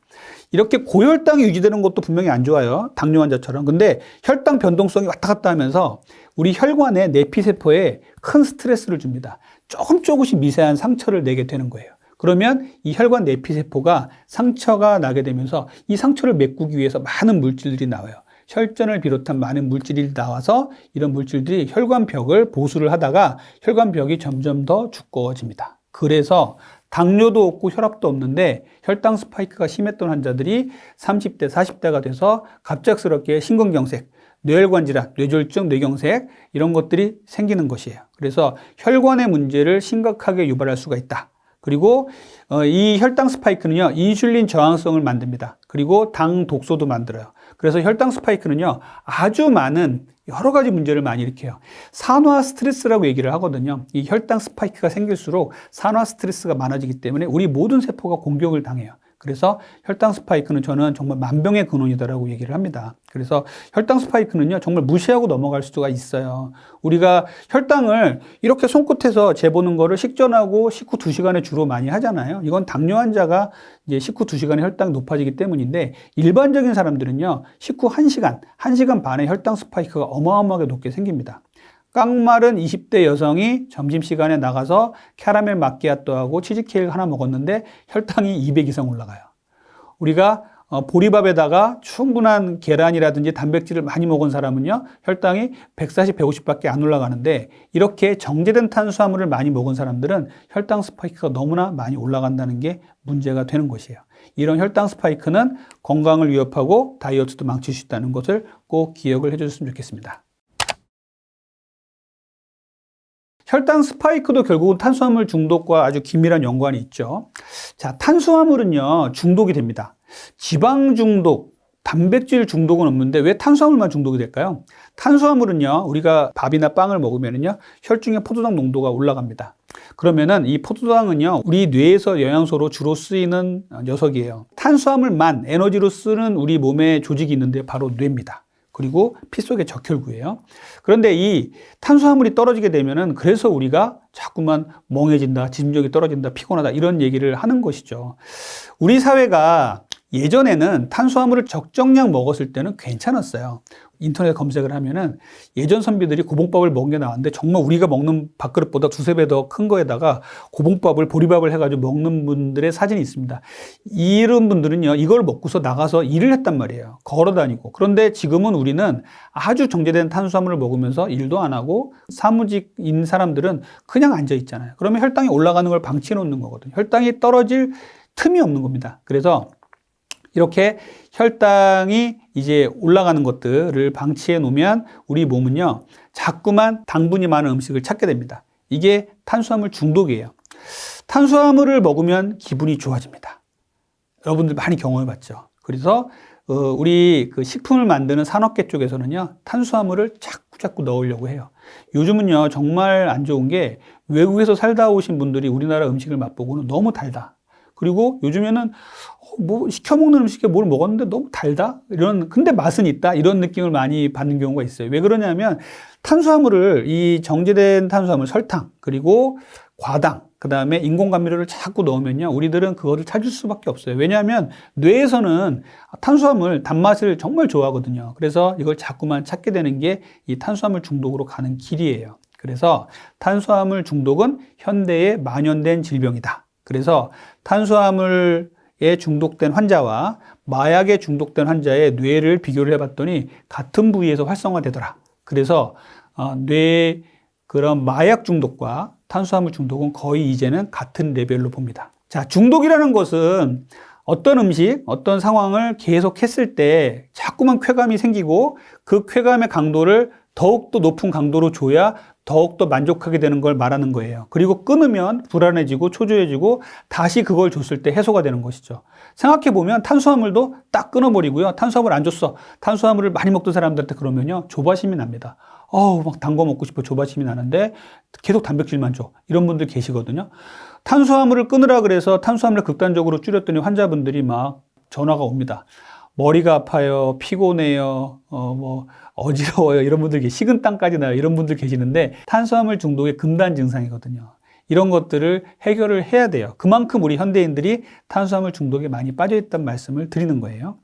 A: 이렇게 고혈당이 유지되는 것도 분명히 안 좋아요. 당뇨 환자처럼. 근데 혈당 변동성이 왔다 갔다 하면서 우리 혈관의 내피세포에 큰 스트레스를 줍니다. 조금씩 미세한 상처를 내게 되는 거예요. 그러면 이 혈관 내피세포가 상처가 나게 되면서 이 상처를 메꾸기 위해서 많은 물질들이 나와요. 혈전을 비롯한 많은 물질이 나와서 이런 물질들이 혈관벽을 보수를 하다가 혈관벽이 점점 더 두꺼워집니다. 그래서 당뇨도 없고 혈압도 없는데 혈당 스파이크가 심했던 환자들이 30대, 40대가 돼서 갑작스럽게 심근경색, 뇌혈관 질환, 뇌졸중, 뇌경색 이런 것들이 생기는 것이에요. 그래서 혈관의 문제를 심각하게 유발할 수가 있다. 그리고 이 혈당 스파이크는요, 인슐린 저항성을 만듭니다. 그리고 당 독소도 만들어요. 그래서 혈당 스파이크는요, 아주 많은 여러 가지 문제를 많이 일으켜요. 산화 스트레스라고 얘기를 하거든요. 이 혈당 스파이크가 생길수록 산화 스트레스가 많아지기 때문에 우리 모든 세포가 공격을 당해요. 그래서 혈당 스파이크는 저는 정말 만병의 근원이다라고 얘기를 합니다. 그래서 혈당 스파이크는요, 정말 무시하고 넘어갈 수가 있어요. 우리가 혈당을 이렇게 손끝에서 재보는 거를 식전하고 식후 2시간에 주로 많이 하잖아요. 이건 당뇨 환자가 이제 식후 2시간에 혈당이 높아지기 때문인데 일반적인 사람들은요, 식후 1시간, 1시간 반에 혈당 스파이크가 어마어마하게 높게 생깁니다. 깡마른 20대 여성이 점심시간에 나가서 캐러멜 마끼아또하고 치즈케이크 하나 먹었는데 혈당이 200 이상 올라가요. 우리가 보리밥에다가 충분한 계란이라든지 단백질을 많이 먹은 사람은요, 혈당이 140, 150밖에 안 올라가는데 이렇게 정제된 탄수화물을 많이 먹은 사람들은 혈당 스파이크가 너무나 많이 올라간다는 게 문제가 되는 것이에요. 이런 혈당 스파이크는 건강을 위협하고 다이어트도 망칠 수 있다는 것을 꼭 기억을 해주셨으면 좋겠습니다. 혈당 스파이크도 결국은 탄수화물 중독과 아주 긴밀한 연관이 있죠. 자, 탄수화물은요, 중독이 됩니다. 지방 중독, 단백질 중독은 없는데 왜 탄수화물만 중독이 될까요? 탄수화물은요, 우리가 밥이나 빵을 먹으면요, 혈중의 포도당 농도가 올라갑니다. 그러면은 이 포도당은요, 우리 뇌에서 영양소로 주로 쓰이는 녀석이에요. 탄수화물만 에너지로 쓰는 우리 몸의 조직이 있는데 바로 뇌입니다. 그리고 피 속의 적혈구예요. 그런데 이 탄수화물이 떨어지게 되면은 그래서 우리가 자꾸만 멍해진다, 집중력이 떨어진다, 피곤하다 이런 얘기를 하는 것이죠. 우리 사회가 예전에는 탄수화물을 적정량 먹었을 때는 괜찮았어요. 인터넷 검색을 하면은 예전 선비들이 고봉밥을 먹은 게 나왔는데 정말 우리가 먹는 밥그릇보다 2~3배 더 큰 거에다가 고봉밥을, 보리밥을 해가지고 먹는 분들의 사진이 있습니다. 이런 분들은요, 이걸 먹고서 나가서 일을 했단 말이에요. 걸어 다니고. 그런데 지금은 우리는 아주 정제된 탄수화물을 먹으면서 일도 안 하고 사무직인 사람들은 그냥 앉아 있잖아요. 그러면 혈당이 올라가는 걸 방치해 놓는 거거든요. 혈당이 떨어질 틈이 없는 겁니다. 그래서 이렇게 혈당이 이제 올라가는 것들을 방치해 놓으면 우리 몸은요, 자꾸만 당분이 많은 음식을 찾게 됩니다. 이게 탄수화물 중독이에요. 탄수화물을 먹으면 기분이 좋아집니다. 여러분들 많이 경험해 봤죠. 그래서 우리 그 식품을 만드는 산업계 쪽에서는요, 탄수화물을 자꾸 넣으려고 해요. 요즘은요, 정말 안 좋은 게 외국에서 살다 오신 분들이 우리나라 음식을 맛보고는 너무 달다. 그리고 요즘에는 뭐 시켜 먹는 음식에 뭘 먹었는데 너무 달다? 근데 맛은 있다? 이런 느낌을 많이 받는 경우가 있어요. 왜 그러냐면 탄수화물을, 이 정제된 탄수화물, 설탕, 그리고 과당, 그 다음에 인공감미료를 자꾸 넣으면요, 우리들은 그거를 찾을 수밖에 없어요. 왜냐하면 뇌에서는 탄수화물, 단맛을 정말 좋아하거든요. 그래서 이걸 자꾸만 찾게 되는 게 이 탄수화물 중독으로 가는 길이에요. 그래서 탄수화물 중독은 현대의 만연된 질병이다. 그래서 탄수화물에 중독된 환자와 마약에 중독된 환자의 뇌를 비교를 해봤더니 같은 부위에서 활성화되더라. 그래서 뇌 그런 마약 중독과 탄수화물 중독은 거의 이제는 같은 레벨로 봅니다. 자, 중독이라는 것은 어떤 음식, 어떤 상황을 계속 했을 때 자꾸만 쾌감이 생기고 그 쾌감의 강도를 더욱더 높은 강도로 줘야 더욱더 만족하게 되는 걸 말하는 거예요. 그리고 끊으면 불안해지고 초조해지고 다시 그걸 줬을 때 해소가 되는 것이죠. 생각해보면 탄수화물도 딱 끊어버리고요. 탄수화물 안 줬어. 탄수화물을 많이 먹던 사람들한테 그러면요, 조바심이 납니다. 막 단 거 먹고 싶어, 조바심이 나는데 계속 단백질만 줘. 이런 분들 계시거든요. 탄수화물을 끊으라 그래서 탄수화물을 극단적으로 줄였더니 환자분들이 막 전화가 옵니다. 머리가 아파요, 피곤해요, 어지러워요, 이런 분들 식은땀까지 나요, 이런 분들 계시는데 탄수화물 중독의 금단 증상이거든요. 이런 것들을 해결을 해야 돼요. 그만큼 우리 현대인들이 탄수화물 중독에 많이 빠져 있다는 말씀을 드리는 거예요.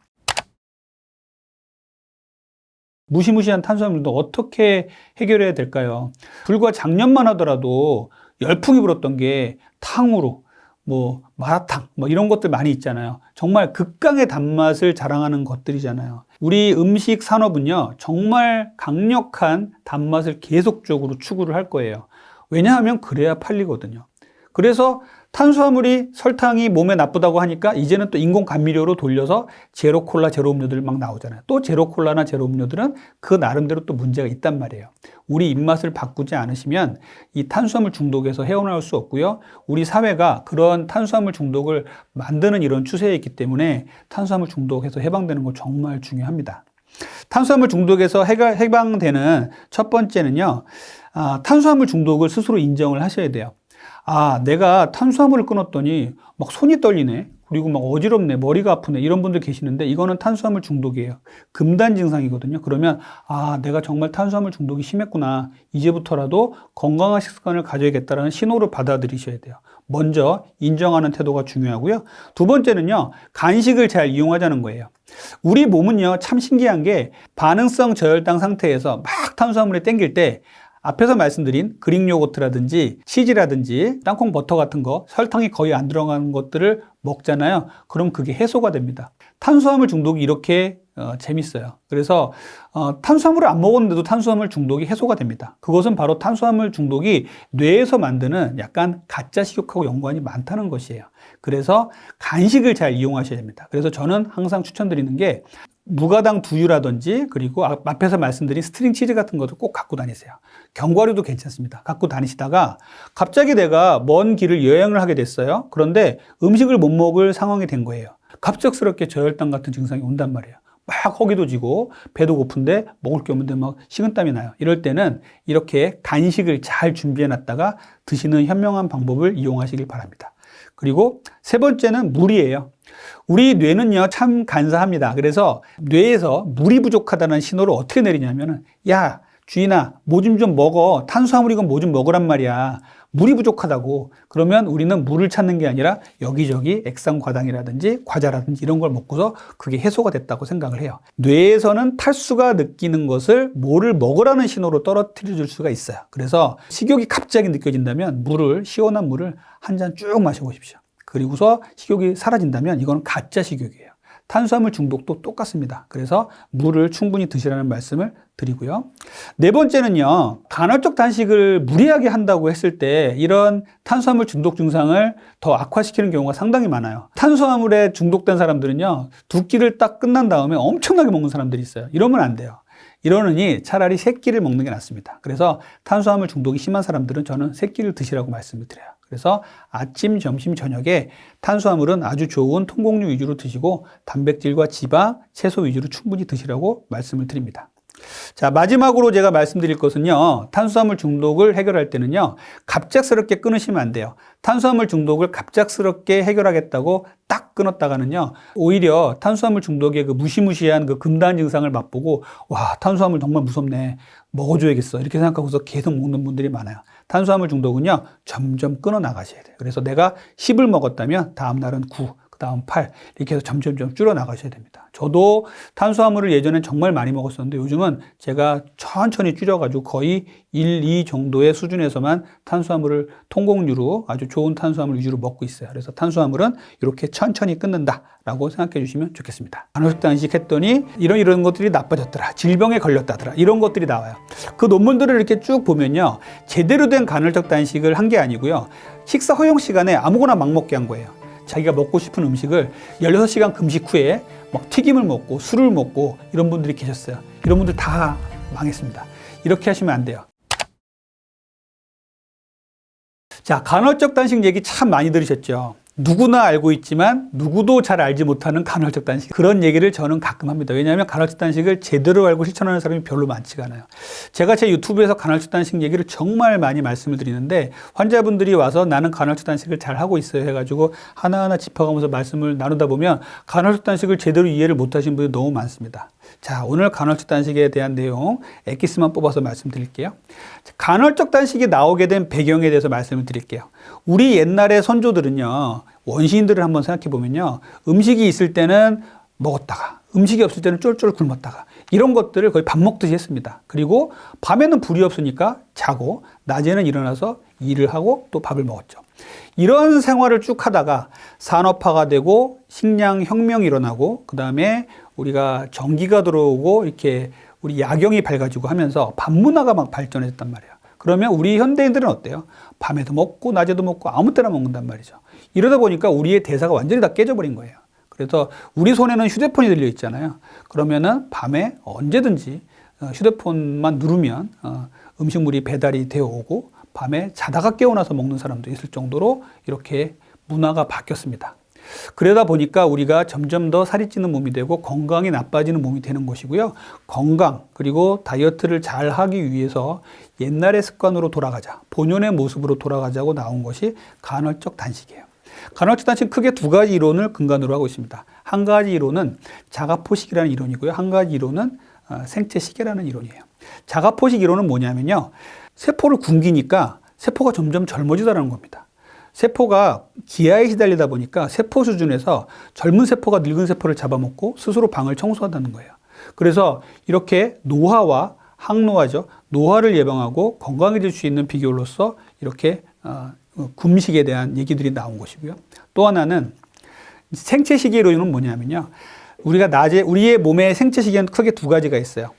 A: 무시무시한 탄수화물도 어떻게 해결해야 될까요? 불과 작년만 하더라도 열풍이 불었던 게 탕후루, 마라탕, 이런 것들 많이 있잖아요. 정말 극강의 단맛을 자랑하는 것들이잖아요. 우리 음식 산업은요, 정말 강력한 단맛을 계속적으로 추구를 할 거예요. 왜냐하면 그래야 팔리거든요. 그래서 탄수화물이 설탕이 몸에 나쁘다고 하니까 이제는 또 인공 감미료로 돌려서 제로 콜라, 제로 음료들 막 나오잖아요. 또 제로 콜라나 제로 음료들은 그 나름대로 또 문제가 있단 말이에요. 우리 입맛을 바꾸지 않으시면 이 탄수화물 중독에서 헤어나올 수 없고요. 우리 사회가 그런 탄수화물 중독을 만드는 이런 추세에 있기 때문에 탄수화물 중독에서 해방되는 거 정말 중요합니다. 탄수화물 중독에서 해방되는 첫 번째는요, 탄수화물 중독을 스스로 인정을 하셔야 돼요. 내가 탄수화물을 끊었더니 막 손이 떨리네. 그리고 막 어지럽네. 머리가 아프네. 이런 분들 계시는데 이거는 탄수화물 중독이에요. 금단 증상이거든요. 그러면 내가 정말 탄수화물 중독이 심했구나. 이제부터라도 건강한 식습관을 가져야겠다라는 신호로 받아들이셔야 돼요. 먼저 인정하는 태도가 중요하고요. 두 번째는요, 간식을 잘 이용하자는 거예요. 우리 몸은요, 참 신기한 게 반응성 저혈당 상태에서 막 탄수화물에 땡길 때 앞에서 말씀드린 그릭 요거트라든지 치즈라든지 땅콩 버터 같은 거, 설탕이 거의 안 들어가는 것들을 먹잖아요. 그럼 그게 해소가 됩니다. 탄수화물 중독이 이렇게 재밌어요. 그래서 탄수화물을 안 먹었는데도 탄수화물 중독이 해소가 됩니다. 그것은 바로 탄수화물 중독이 뇌에서 만드는 약간 가짜 식욕하고 연관이 많다는 것이에요. 그래서 간식을 잘 이용하셔야 됩니다. 그래서 저는 항상 추천드리는 게 무가당 두유라든지 그리고 앞에서 말씀드린 스트링 치즈 같은 것도 꼭 갖고 다니세요. 견과류도 괜찮습니다. 갖고 다니시다가 갑자기 내가 먼 길을 여행을 하게 됐어요. 그런데 음식을 못 먹을 상황이 된 거예요. 갑작스럽게 저혈당 같은 증상이 온단 말이에요. 막 허기도 지고 배도 고픈데 먹을 게 없는데 막 식은땀이 나요. 이럴 때는 이렇게 간식을 잘 준비해 놨다가 드시는 현명한 방법을 이용하시길 바랍니다. 그리고 세 번째는 물이에요. 우리 뇌는요, 참 간사합니다. 그래서 뇌에서 물이 부족하다는 신호를 어떻게 내리냐면은, 야, 주인아, 뭐 좀 먹어. 탄수화물이건 뭐 좀 먹으란 말이야. 물이 부족하다고. 그러면 우리는 물을 찾는 게 아니라 여기저기 액상과당이라든지 과자라든지 이런 걸 먹고서 그게 해소가 됐다고 생각을 해요. 뇌에서는 탈수가 느끼는 것을 뭐를 먹으라는 신호로 떨어뜨려 줄 수가 있어요. 그래서 식욕이 갑자기 느껴진다면 시원한 물을 한 잔 쭉 마셔보십시오. 그리고서 식욕이 사라진다면 이건 가짜 식욕이에요. 탄수화물 중독도 똑같습니다. 그래서 물을 충분히 드시라는 말씀을 드리고요. 네 번째는요, 간헐적 단식을 무리하게 한다고 했을 때 이런 탄수화물 중독 증상을 더 악화시키는 경우가 상당히 많아요. 탄수화물에 중독된 사람들은요, 두 끼를 딱 끝난 다음에 엄청나게 먹는 사람들이 있어요. 이러면 안 돼요. 이러느니 차라리 세 끼를 먹는 게 낫습니다. 그래서 탄수화물 중독이 심한 사람들은 저는 세 끼를 드시라고 말씀을 드려요. 그래서 아침, 점심, 저녁에 탄수화물은 아주 좋은 통곡류 위주로 드시고 단백질과 지방, 채소 위주로 충분히 드시라고 말씀을 드립니다. 자, 마지막으로 제가 말씀드릴 것은요, 탄수화물 중독을 해결할 때는요, 갑작스럽게 끊으시면 안 돼요. 탄수화물 중독을 갑작스럽게 해결하겠다고 딱 끊었다가는요, 오히려 탄수화물 중독의 그 무시무시한 그 금단 증상을 맛보고, 와, 탄수화물 정말 무섭네. 먹어줘야겠어. 이렇게 생각하고서 계속 먹는 분들이 많아요. 탄수화물 중독은요, 점점 끊어 나가셔야 돼요. 그래서 내가 10을 먹었다면 다음 날은 9, 그 다음 8 이렇게 해서 점점 줄여 나가셔야 됩니다. 저도 탄수화물을 예전엔 정말 많이 먹었었는데 요즘은 제가 천천히 줄여가지고 거의 1, 2 정도의 수준에서만 탄수화물을 통곡류로 아주 좋은 탄수화물 위주로 먹고 있어요. 그래서 탄수화물은 이렇게 천천히 끊는다라고 생각해 주시면 좋겠습니다. 간헐적 단식 했더니 이런 것들이 나빠졌더라. 질병에 걸렸다더라. 이런 것들이 나와요. 그 논문들을 이렇게 쭉 보면요. 제대로 된 간헐적 단식을 한 게 아니고요. 식사 허용 시간에 아무거나 막 먹게 한 거예요. 자기가 먹고 싶은 음식을 16시간 금식 후에 막 튀김을 먹고 술을 먹고 이런 분들이 계셨어요. 이런 분들 다 망했습니다. 이렇게 하시면 안 돼요. 자, 간헐적 단식 얘기 참 많이 들으셨죠? 누구나 알고 있지만 누구도 잘 알지 못하는 간헐적 단식. 그런 얘기를 저는 가끔 합니다. 왜냐하면 간헐적 단식을 제대로 알고 실천하는 사람이 별로 많지가 않아요. 제가 제 유튜브에서 간헐적 단식 얘기를 정말 많이 말씀을 드리는데 환자분들이 와서 나는 간헐적 단식을 잘 하고 있어요 해가지고 하나하나 짚어가면서 말씀을 나누다 보면 간헐적 단식을 제대로 이해를 못하신 분들이 너무 많습니다. 자, 오늘 간헐적 단식에 대한 내용 엑기스만 뽑아서 말씀드릴게요. 간헐적 단식이 나오게 된 배경에 대해서 말씀을 드릴게요. 우리 옛날의 선조들은요, 원시인들을 한번 생각해 보면요, 음식이 있을 때는 먹었다가, 음식이 없을 때는 쫄쫄 굶었다가, 이런 것들을 거의 밥 먹듯이 했습니다. 그리고 밤에는 불이 없으니까 자고, 낮에는 일어나서 일을 하고 또 밥을 먹었죠. 이런 생활을 쭉 하다가 산업화가 되고 식량 혁명이 일어나고, 그 다음에 우리가 전기가 들어오고 이렇게 우리 야경이 밝아지고 하면서 밤문화가 막 발전했단 말이에요. 그러면 우리 현대인들은 어때요? 밤에도 먹고 낮에도 먹고 아무 때나 먹는단 말이죠. 이러다 보니까 우리의 대사가 완전히 다 깨져버린 거예요. 그래서 우리 손에는 휴대폰이 들려 있잖아요. 그러면은 밤에 언제든지 휴대폰만 누르면 음식물이 배달이 되어 오고 밤에 자다가 깨어나서 먹는 사람도 있을 정도로 이렇게 문화가 바뀌었습니다. 그러다 보니까 우리가 점점 더 살이 찌는 몸이 되고 건강이 나빠지는 몸이 되는 것이고요. 건강 그리고 다이어트를 잘 하기 위해서 옛날의 습관으로 돌아가자, 본연의 모습으로 돌아가자고 나온 것이 간헐적 단식이에요. 간헐적 단식은 크게 두 가지 이론을 근간으로 하고 있습니다. 한 가지 이론은 자가포식이라는 이론이고요. 한 가지 이론은 생체시계라는 이론이에요. 자가포식 이론은 뭐냐면요. 세포를 굶기니까 세포가 점점 젊어지다는 겁니다. 세포가 기아에 시달리다 보니까 세포 수준에서 젊은 세포가 늙은 세포를 잡아먹고 스스로 방을 청소한다는 거예요. 그래서 이렇게 노화와 항노화죠. 노화를 예방하고 건강해질 수 있는 비결로서 이렇게 금식에 대한 얘기들이 나온 것이고요. 또 하나는 생체시계론은 뭐냐면요. 우리가 낮에 우리의 몸의 생체시계는 크게 두 가지가 있어요.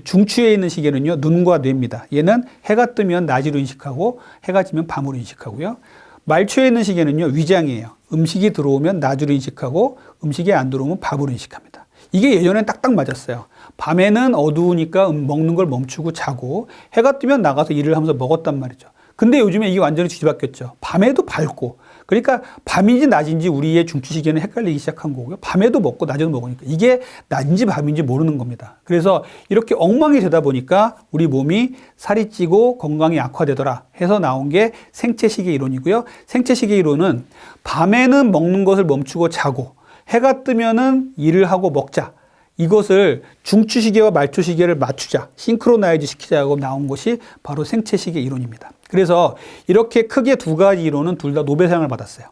A: 중추에 있는 시계는요, 눈과 뇌입니다. 얘는 해가 뜨면 낮으로 인식하고 해가 지면 밤으로 인식하고요. 말초에 있는 시계는요, 위장이에요. 음식이 들어오면 낮으로 인식하고 음식이 안 들어오면 밤으로 인식합니다. 이게 예전엔 딱딱 맞았어요. 밤에는 어두우니까 먹는 걸 멈추고 자고 해가 뜨면 나가서 일을 하면서 먹었단 말이죠. 근데 요즘에 이게 완전히 뒤바뀌었죠. 밤에도 밝고. 그러니까 밤인지 낮인지 우리의 중추시계는 헷갈리기 시작한 거고요. 밤에도 먹고 낮에도 먹으니까 이게 낮인지 밤인지 모르는 겁니다. 그래서 이렇게 엉망이 되다 보니까 우리 몸이 살이 찌고 건강이 악화되더라 해서 나온 게 생체시계 이론이고요. 생체시계 이론은 밤에는 먹는 것을 멈추고 자고 해가 뜨면은 일을 하고 먹자. 이것을 중추시계와 말초시계를 맞추자, 싱크로나이즈 시키자고 나온 것이 바로 생체시계 이론입니다. 그래서 이렇게 크게 두 가지 이론은 둘 다 노벨상을 받았어요.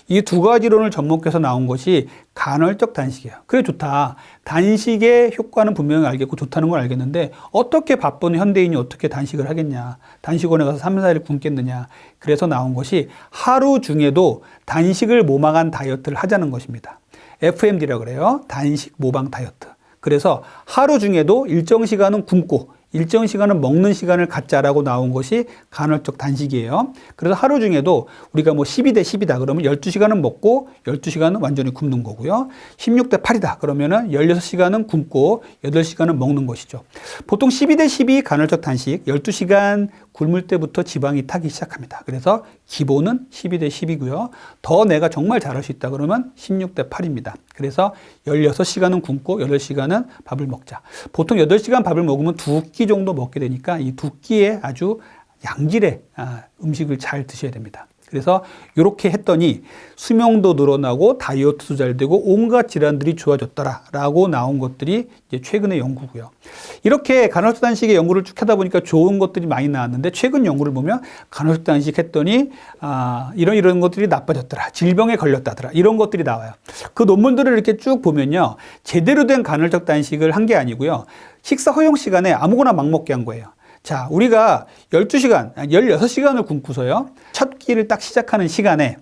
A: 이 두 가지 이론을 접목해서 나온 것이 간헐적 단식이에요. 그래 좋다. 단식의 효과는 분명히 알겠고 좋다는 걸 알겠는데 어떻게 바쁜 현대인이 어떻게 단식을 하겠냐. 단식원에 가서 3, 4일 굶겠느냐. 그래서 나온 것이 하루 중에도 단식을 모방한 다이어트를 하자는 것입니다. FMD라고 그래요. 단식 모방 다이어트. 그래서 하루 중에도 일정 시간은 굶고 일정 시간은 먹는 시간을 갖자라고 나온 것이 간헐적 단식이에요. 그래서 하루 중에도 우리가 뭐 12대 10이다 그러면 12시간은 먹고 12시간은 완전히 굶는 거고요. 16대 8이다 그러면은 16시간은 굶고 8시간은 먹는 것이죠. 보통 12대 10이 간헐적 단식, 12시간 굶을 때부터 지방이 타기 시작합니다. 그래서 기본은 12대 10이고요. 더 내가 정말 잘할 수 있다 그러면 16대 8입니다. 그래서 16시간은 굶고 8시간은 밥을 먹자. 보통 8시간 밥을 먹으면 2끼 정도 먹게 되니까 이 2끼에 아주 양질의 음식을 잘 드셔야 됩니다. 그래서 이렇게 했더니 수명도 늘어나고 다이어트도 잘 되고 온갖 질환들이 좋아졌더라라고 나온 것들이 이제 최근의 연구고요. 이렇게 간헐적 단식의 연구를 쭉 하다 보니까 좋은 것들이 많이 나왔는데 최근 연구를 보면 간헐적 단식 했더니 이런 것들이 나빠졌더라. 질병에 걸렸다더라. 이런 것들이 나와요. 그 논문들을 이렇게 쭉 보면요. 제대로 된 간헐적 단식을 한 게 아니고요. 식사 허용 시간에 아무거나 막 먹게 한 거예요. 자, 우리가 12시간, 16시간을 굶고서요. 첫 끼를 딱 시작하는 시간에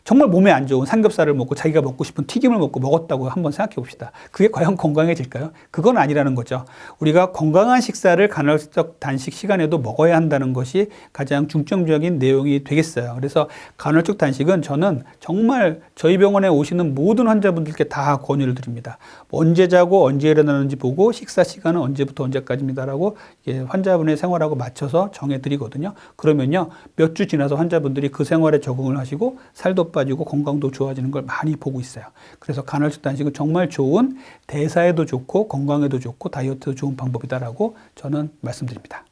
A: 정말 몸에 안 좋은 삼겹살을 먹고 자기가 먹고 싶은 튀김을 먹었다고 한번 생각해 봅시다. 그게 과연 건강해질까요? 그건 아니라는 거죠. 우리가 건강한 식사를 간헐적 단식 시간에도 먹어야 한다는 것이 가장 중점적인 내용이 되겠어요. 그래서 간헐적 단식은 저는 정말 저희 병원에 오시는 모든 환자분들께 다 권유를 드립니다. 언제 자고 언제 일어나는지 보고 식사 시간은 언제부터 언제까지입니다라고 환자분의 생활하고 맞춰서 정해드리거든요. 그러면요, 몇 주 지나서 환자분들이 그 생활에 적응을 하시고 살도 빠지고 건강도 좋아지는 걸 많이 보고 있어요. 그래서 간헐적 단식은 정말 좋은, 대사에도 좋고 건강에도 좋고 다이어트도 좋은 방법이다라고 저는 말씀드립니다.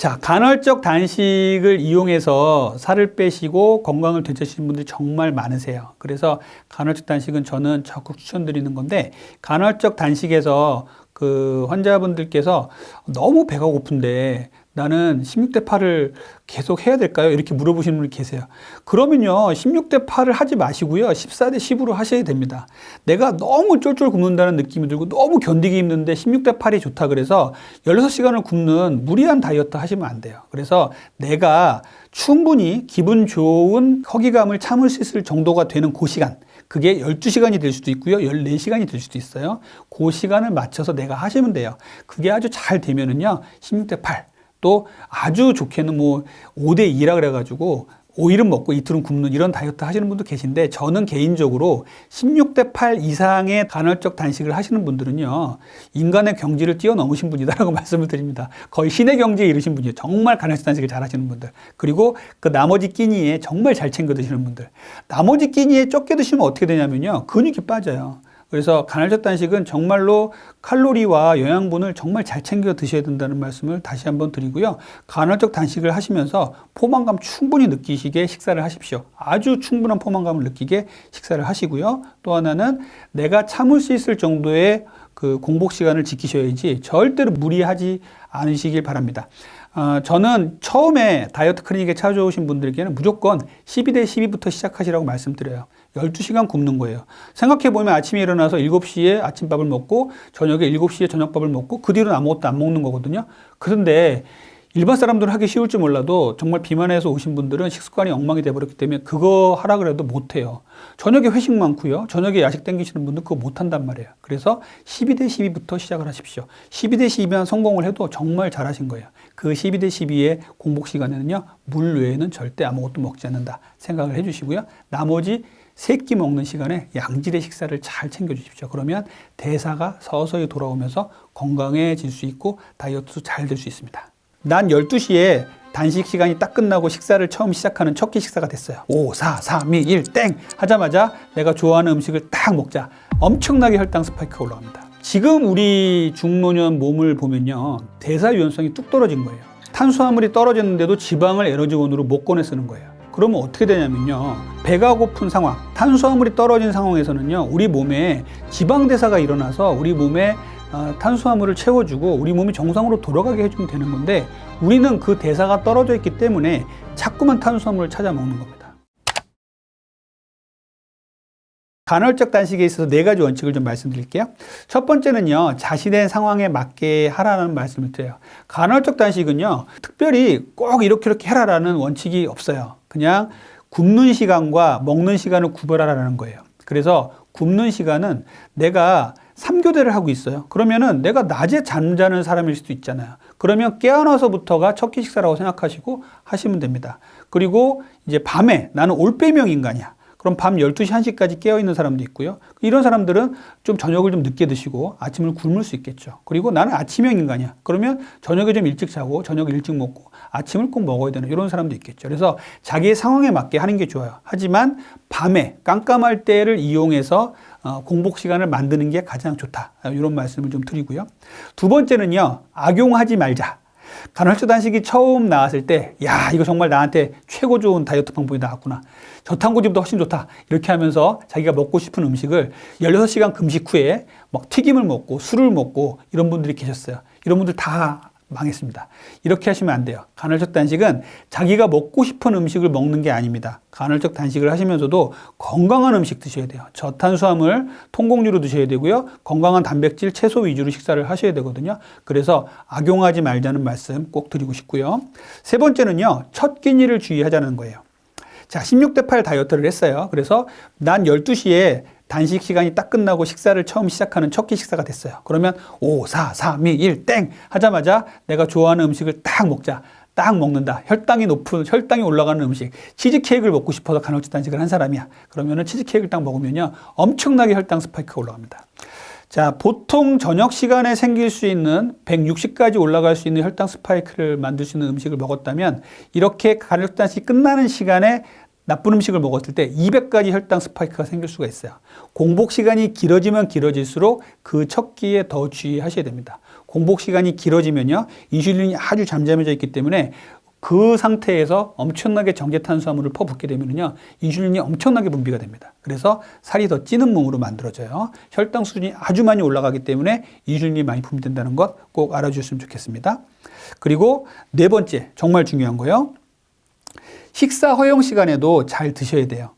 A: 자, 간헐적 단식을 이용해서 살을 빼시고 건강을 되찾으시는 분들이 정말 많으세요. 그래서 간헐적 단식은 저는 적극 추천드리는 건데, 간헐적 단식에서 그 환자분들께서 너무 배가 고픈데 나는 16대 8을 계속 해야 될까요? 이렇게 물어보시는 분이 계세요. 그러면요, 16대 8을 하지 마시고요, 14대 10으로 하셔야 됩니다. 내가 너무 쫄쫄 굶는다는 느낌이 들고 너무 견디기 힘든데 16대 8이 좋다 그래서 16시간을 굶는 무리한 다이어트 하시면 안 돼요. 그래서 내가 충분히 기분 좋은 허기감을 참을 수 있을 정도가 되는 그 시간, 그게 12시간이 될 수도 있고요, 14시간이 될 수도 있어요. 그 시간을 맞춰서 내가 하시면 돼요. 그게 아주 잘 되면은요, 16대 8, 또 아주 좋게는 뭐 5대 2라 그래가지고 5일은 먹고 이틀은 굶는 이런 다이어트 하시는 분도 계신데, 저는 개인적으로 16대 8 이상의 간헐적 단식을 하시는 분들은요, 인간의 경지를 뛰어넘으신 분이다라고 말씀을 드립니다. 거의 신의 경지에 이르신 분이에요. 정말 간헐적 단식을 잘 하시는 분들. 그리고 그 나머지 끼니에 정말 잘 챙겨 드시는 분들. 나머지 끼니에 적게 드시면 어떻게 되냐면요, 근육이 빠져요. 그래서 간헐적 단식은 정말로 칼로리와 영양분을 정말 잘 챙겨 드셔야 된다는 말씀을 다시 한번 드리고요. 간헐적 단식을 하시면서 포만감 충분히 느끼시게 식사를 하십시오. 아주 충분한 포만감을 느끼게 식사를 하시고요. 또 하나는 내가 참을 수 있을 정도의 그 공복 시간을 지키셔야지 절대로 무리하지 않으시길 바랍니다. 저는 처음에 다이어트 클리닉에 찾아오신 분들에게는 무조건 12대 12부터 시작하시라고 말씀드려요. 12시간 굶는 거예요. 생각해보면 아침에 일어나서 7시에 아침밥을 먹고 저녁에 7시에 저녁밥을 먹고 그 뒤로는 아무것도 안 먹는 거거든요. 그런데 일반 사람들은 하기 쉬울지 몰라도 정말 비만해서 오신 분들은 식습관이 엉망이 돼버렸기 때문에 그거 하라 그래도 못해요. 저녁에 회식 많고요, 저녁에 야식 땡기시는 분들 그거 못한단 말이에요. 그래서 12대 12부터 시작을 하십시오. 12대 12만 성공을 해도 정말 잘하신 거예요. 그 12대 12의 공복 시간에는요, 물 외에는 절대 아무것도 먹지 않는다 생각을 해주시고요. 나머지 3끼 먹는 시간에 양질의 식사를 잘 챙겨 주십시오. 그러면 대사가 서서히 돌아오면서 건강해질 수 있고 다이어트도 잘 될 수 있습니다. 난 12시에 단식 시간이 딱 끝나고 식사를 처음 시작하는 첫 끼 식사가 됐어요. 5, 4, 3, 2, 1, 땡! 하자마자 내가 좋아하는 음식을 딱 먹자. 엄청나게 혈당 스파이크가 올라갑니다. 지금 우리 중노년 몸을 보면요, 대사 유연성이 뚝 떨어진 거예요. 탄수화물이 떨어졌는데도 지방을 에너지원으로 못 꺼내 쓰는 거예요. 그러면 어떻게 되냐면요, 배가 고픈 상황, 탄수화물이 떨어진 상황에서는요, 우리 몸에 지방 대사가 일어나서 우리 몸에 탄수화물을 채워주고 우리 몸이 정상으로 돌아가게 해주면 되는 건데, 우리는 그 대사가 떨어져 있기 때문에 자꾸만 탄수화물을 찾아 먹는 겁니다. 간헐적 단식에 있어서 4가지 원칙을 좀 말씀드릴게요. 첫 번째는요, 자신의 상황에 맞게 하라는 말씀을 드려요. 간헐적 단식은요, 특별히 꼭 이렇게 해라라는 원칙이 없어요. 그냥 굶는 시간과 먹는 시간을 구별하라는 거예요. 그래서 굶는 시간은 내가 3교대를 하고 있어요. 그러면은 내가 낮에 잠자는 사람일 수도 있잖아요. 그러면 깨어나서부터가 첫 끼 식사라고 생각하시고 하시면 됩니다. 그리고 이제 밤에 나는 올빼미형 인간이야. 그럼 밤 12시, 1시까지 깨어있는 사람도 있고요. 이런 사람들은 좀 저녁을 좀 늦게 드시고 아침을 굶을 수 있겠죠. 그리고 나는 아침형 인간이야. 그러면 저녁에 좀 일찍 자고 저녁에 일찍 먹고 아침을 꼭 먹어야 되는 이런 사람도 있겠죠. 그래서 자기의 상황에 맞게 하는 게 좋아요. 하지만 밤에 깜깜할 때를 이용해서 공복 시간을 만드는 게 가장 좋다. 이런 말씀을 좀 드리고요. 두 번째는요, 악용하지 말자. 간헐적 단식이 처음 나왔을 때, 야, 이거 정말 나한테 최고 좋은 다이어트 방법이 나왔구나. 저탄고지보다 훨씬 좋다. 이렇게 하면서 자기가 먹고 싶은 음식을 16시간 금식 후에 막 튀김을 먹고 술을 먹고 이런 분들이 계셨어요. 이런 분들 다 망했습니다. 이렇게 하시면 안 돼요. 간헐적 단식은 자기가 먹고 싶은 음식을 먹는 게 아닙니다. 간헐적 단식을 하시면서도 건강한 음식 드셔야 돼요. 저탄수화물, 통곡류로 드셔야 되고요. 건강한 단백질, 채소 위주로 식사를 하셔야 되거든요. 그래서 악용하지 말자는 말씀 꼭 드리고 싶고요. 세 번째는요, 첫 끼니를 주의하자는 거예요. 자, 16대 8 다이어트를 했어요. 그래서 난 12시에 단식 시간이 딱 끝나고 식사를 처음 시작하는 첫 끼 식사가 됐어요. 그러면 5, 4, 3, 2, 1, 땡! 하자마자 내가 좋아하는 음식을 딱 먹자. 딱 먹는다. 혈당이 올라가는 음식. 치즈케이크를 먹고 싶어서 간헐적 단식을 한 사람이야. 그러면은 치즈케이크를 딱 먹으면요, 엄청나게 혈당 스파이크가 올라갑니다. 자, 보통 저녁 시간에 생길 수 있는 160까지 올라갈 수 있는 혈당 스파이크를 만들 수 있는 음식을 먹었다면, 이렇게 간헐적 단식이 끝나는 시간에 나쁜 음식을 먹었을 때 200가지 혈당 스파이크가 생길 수가 있어요. 공복 시간이 길어지면 길어질수록 그 척기에 더 주의하셔야 됩니다. 공복 시간이 길어지면요, 인슐린이 아주 잠잠해져 있기 때문에 그 상태에서 엄청나게 정제 탄수화물을 퍼붓게 되면요, 인슐린이 엄청나게 분비가 됩니다. 그래서 살이 더 찌는 몸으로 만들어져요. 혈당 수준이 아주 많이 올라가기 때문에 인슐린이 많이 분비된다는 것 꼭 알아주셨으면 좋겠습니다. 그리고 네 번째, 정말 중요한 거요. 식사 허용 시간에도 잘 드셔야 돼요.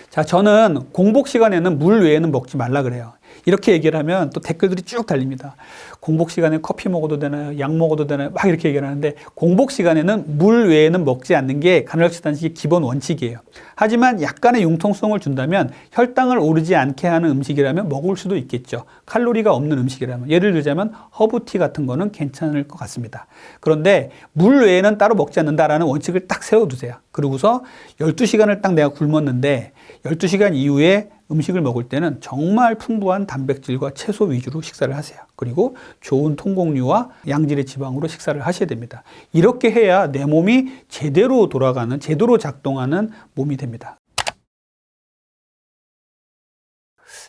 A: 자, 저는 공복 시간에는 물 외에는 먹지 말라 그래요. 이렇게 얘기를 하면 또 댓글들이 쭉 달립니다. 공복 시간에 커피 먹어도 되나요? 약 먹어도 되나요? 막 이렇게 얘기를 하는데, 공복 시간에는 물 외에는 먹지 않는 게 간헐식단식의 기본 원칙이에요. 하지만 약간의 융통성을 준다면 혈당을 오르지 않게 하는 음식이라면 먹을 수도 있겠죠. 칼로리가 없는 음식이라면. 예를 들자면 허브티 같은 거는 괜찮을 것 같습니다. 그런데 물 외에는 따로 먹지 않는다라는 원칙을 딱 세워두세요. 그러고서 12시간을 딱 내가 굶었는데 12시간 이후에 음식을 먹을 때는 정말 풍부한 단백질과 채소 위주로 식사를 하세요. 그리고 좋은 통곡류와 양질의 지방으로 식사를 하셔야 됩니다. 이렇게 해야 내 몸이 제대로 돌아가는, 제대로 작동하는 몸이 됩니다.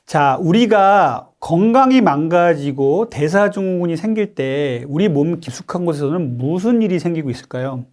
A: 자, 우리가 건강이 망가지고 대사증후군이 생길 때 우리 몸 깊숙한 곳에서는 무슨 일이 생기고 있을까요?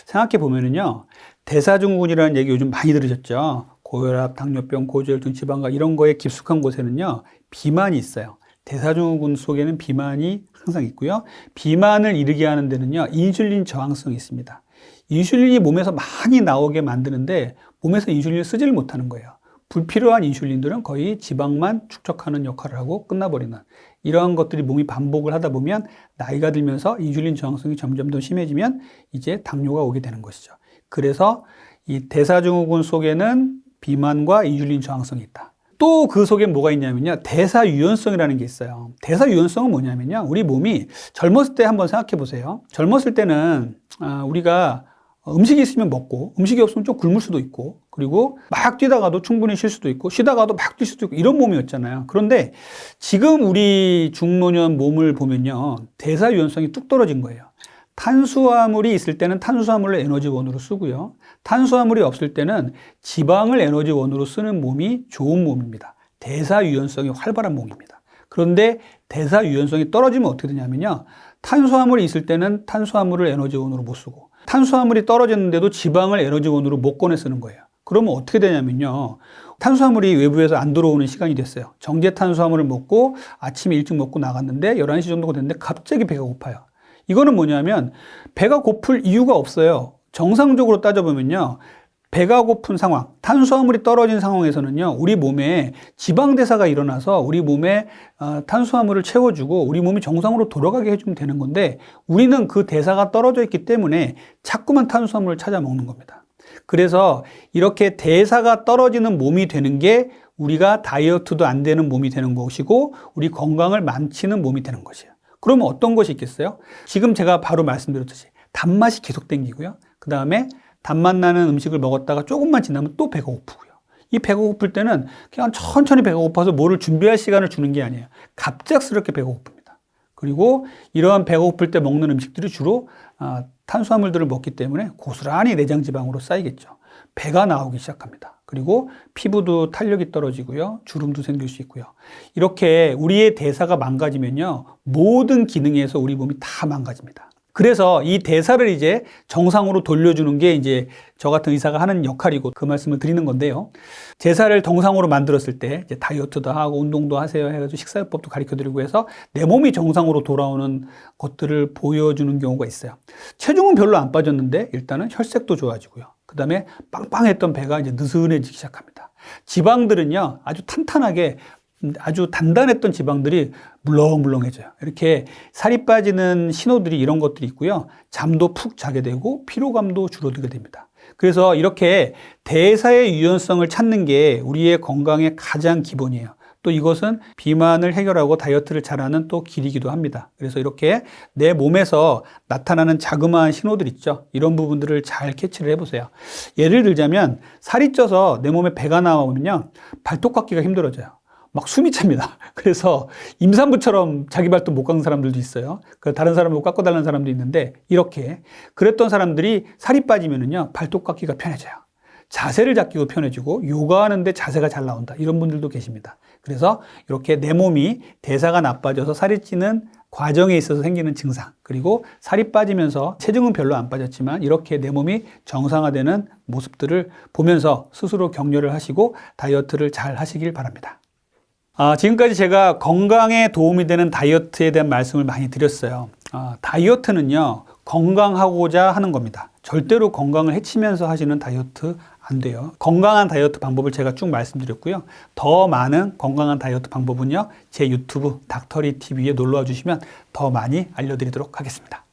A: 생각해 보면은요, 대사증후군이라는 얘기 요즘 많이 들으셨죠? 고혈압, 당뇨병, 고지혈증, 지방간 이런 거에 깊숙한 곳에는요, 비만이 있어요. 대사증후군 속에는 비만이 항상 있고요. 비만을 일으키게 하는 데는요, 인슐린 저항성이 있습니다. 인슐린이 몸에서 많이 나오게 만드는데 몸에서 인슐린을 쓰지를 못하는 거예요. 불필요한 인슐린들은 거의 지방만 축적하는 역할을 하고 끝나버리는, 이러한 것들이 몸이 반복을 하다 보면 나이가 들면서 인슐린 저항성이 점점 더 심해지면 이제 당뇨가 오게 되는 것이죠. 그래서 이 대사증후군 속에는 비만과 인슐린 저항성이 있다. 또 그 속에 뭐가 있냐면요, 대사유연성이라는 게 있어요. 대사유연성은 뭐냐면요, 우리 몸이 젊었을 때 한번 생각해 보세요. 젊었을 때는 우리가 음식이 있으면 먹고 음식이 없으면 좀 굶을 수도 있고, 그리고 막 뛰다가도 충분히 쉴 수도 있고, 쉬다가도 막 뛸 수도 있고, 이런 몸이었잖아요. 그런데 지금 우리 중노년 몸을 보면요, 대사유연성이 뚝 떨어진 거예요. 탄수화물이 있을 때는 탄수화물을 에너지원으로 쓰고요, 탄수화물이 없을 때는 지방을 에너지원으로 쓰는 몸이 좋은 몸입니다. 대사유연성이 활발한 몸입니다. 그런데 대사유연성이 떨어지면 어떻게 되냐면요, 탄수화물이 있을 때는 탄수화물을 에너지원으로 못 쓰고, 탄수화물이 떨어졌는데도 지방을 에너지원으로 못 꺼내 쓰는 거예요. 그러면 어떻게 되냐면요, 탄수화물이 외부에서 안 들어오는 시간이 됐어요. 정제 탄수화물을 먹고 아침에 일찍 먹고 나갔는데 11시 정도가 됐는데 갑자기 배가 고파요. 이거는 뭐냐면 배가 고플 이유가 없어요. 정상적으로 따져보면요, 배가 고픈 상황, 탄수화물이 떨어진 상황에서는요, 우리 몸에 지방대사가 일어나서 우리 몸에 탄수화물을 채워주고 우리 몸이 정상으로 돌아가게 해주면 되는 건데, 우리는 그 대사가 떨어져 있기 때문에 자꾸만 탄수화물을 찾아 먹는 겁니다. 그래서 이렇게 대사가 떨어지는 몸이 되는 게 우리가 다이어트도 안 되는 몸이 되는 것이고, 우리 건강을 망치는 몸이 되는 것이에요. 그러면 어떤 것이 있겠어요? 지금 제가 바로 말씀드렸듯이 단맛이 계속 땡기고요, 그 다음에 단맛 나는 음식을 먹었다가 조금만 지나면 또 배가 고프고요. 이 배가 고플 때는 그냥 천천히 배가 고파서 뭐를 준비할 시간을 주는 게 아니에요. 갑작스럽게 배가 고픕니다. 그리고 이러한 배가 고플 때 먹는 음식들이 주로 탄수화물들을 먹기 때문에 고스란히 내장 지방으로 쌓이겠죠. 배가 나오기 시작합니다. 그리고 피부도 탄력이 떨어지고요, 주름도 생길 수 있고요. 이렇게 우리의 대사가 망가지면요, 모든 기능에서 우리 몸이 다 망가집니다. 그래서 이 대사를 이제 정상으로 돌려주는 게 이제 저 같은 의사가 하는 역할이고, 그 말씀을 드리는 건데요. 대사를 정상으로 만들었을 때 이제 다이어트도 하고 운동도 하세요 해가지고 식사요법도 가르쳐 드리고 해서 내 몸이 정상으로 돌아오는 것들을 보여주는 경우가 있어요. 체중은 별로 안 빠졌는데 일단은 혈색도 좋아지고요. 그 다음에 빵빵했던 배가 이제 느슨해지기 시작합니다. 지방들은요, 아주 탄탄하게, 아주 단단했던 지방들이 물렁물렁해져요. 이렇게 살이 빠지는 신호들이 이런 것들이 있고요. 잠도 푹 자게 되고 피로감도 줄어들게 됩니다. 그래서 이렇게 대사의 유연성을 찾는 게 우리의 건강의 가장 기본이에요. 또 이것은 비만을 해결하고 다이어트를 잘하는 또 길이기도 합니다. 그래서 이렇게 내 몸에서 나타나는 자그마한 신호들 있죠. 이런 부분들을 잘 캐치를 해보세요. 예를 들자면 살이 쪄서 내 몸에 배가 나오면요, 발톱 깎기가 힘들어져요. 막 숨이 찹니다. 그래서 임산부처럼 자기 발톱 못 깎는 사람들도 있어요. 다른 사람 못 깎아달라는 사람도 있는데, 이렇게 그랬던 사람들이 살이 빠지면은요, 발톱 깎기가 편해져요. 자세를 잡기도 편해지고 요가하는데 자세가 잘 나온다. 이런 분들도 계십니다. 그래서 이렇게 내 몸이 대사가 나빠져서 살이 찌는 과정에 있어서 생기는 증상, 그리고 살이 빠지면서 체중은 별로 안 빠졌지만 이렇게 내 몸이 정상화되는 모습들을 보면서 스스로 격려를 하시고 다이어트를 잘 하시길 바랍니다. 지금까지 제가 건강에 도움이 되는 다이어트에 대한 말씀을 많이 드렸어요. 다이어트는요, 건강하고자 하는 겁니다. 절대로 건강을 해치면서 하시는 다이어트 안 돼요. 건강한 다이어트 방법을 제가 쭉 말씀드렸고요. 더 많은 건강한 다이어트 방법은요, 제 유튜브 닥터리 TV에 놀러와 주시면 더 많이 알려드리도록 하겠습니다.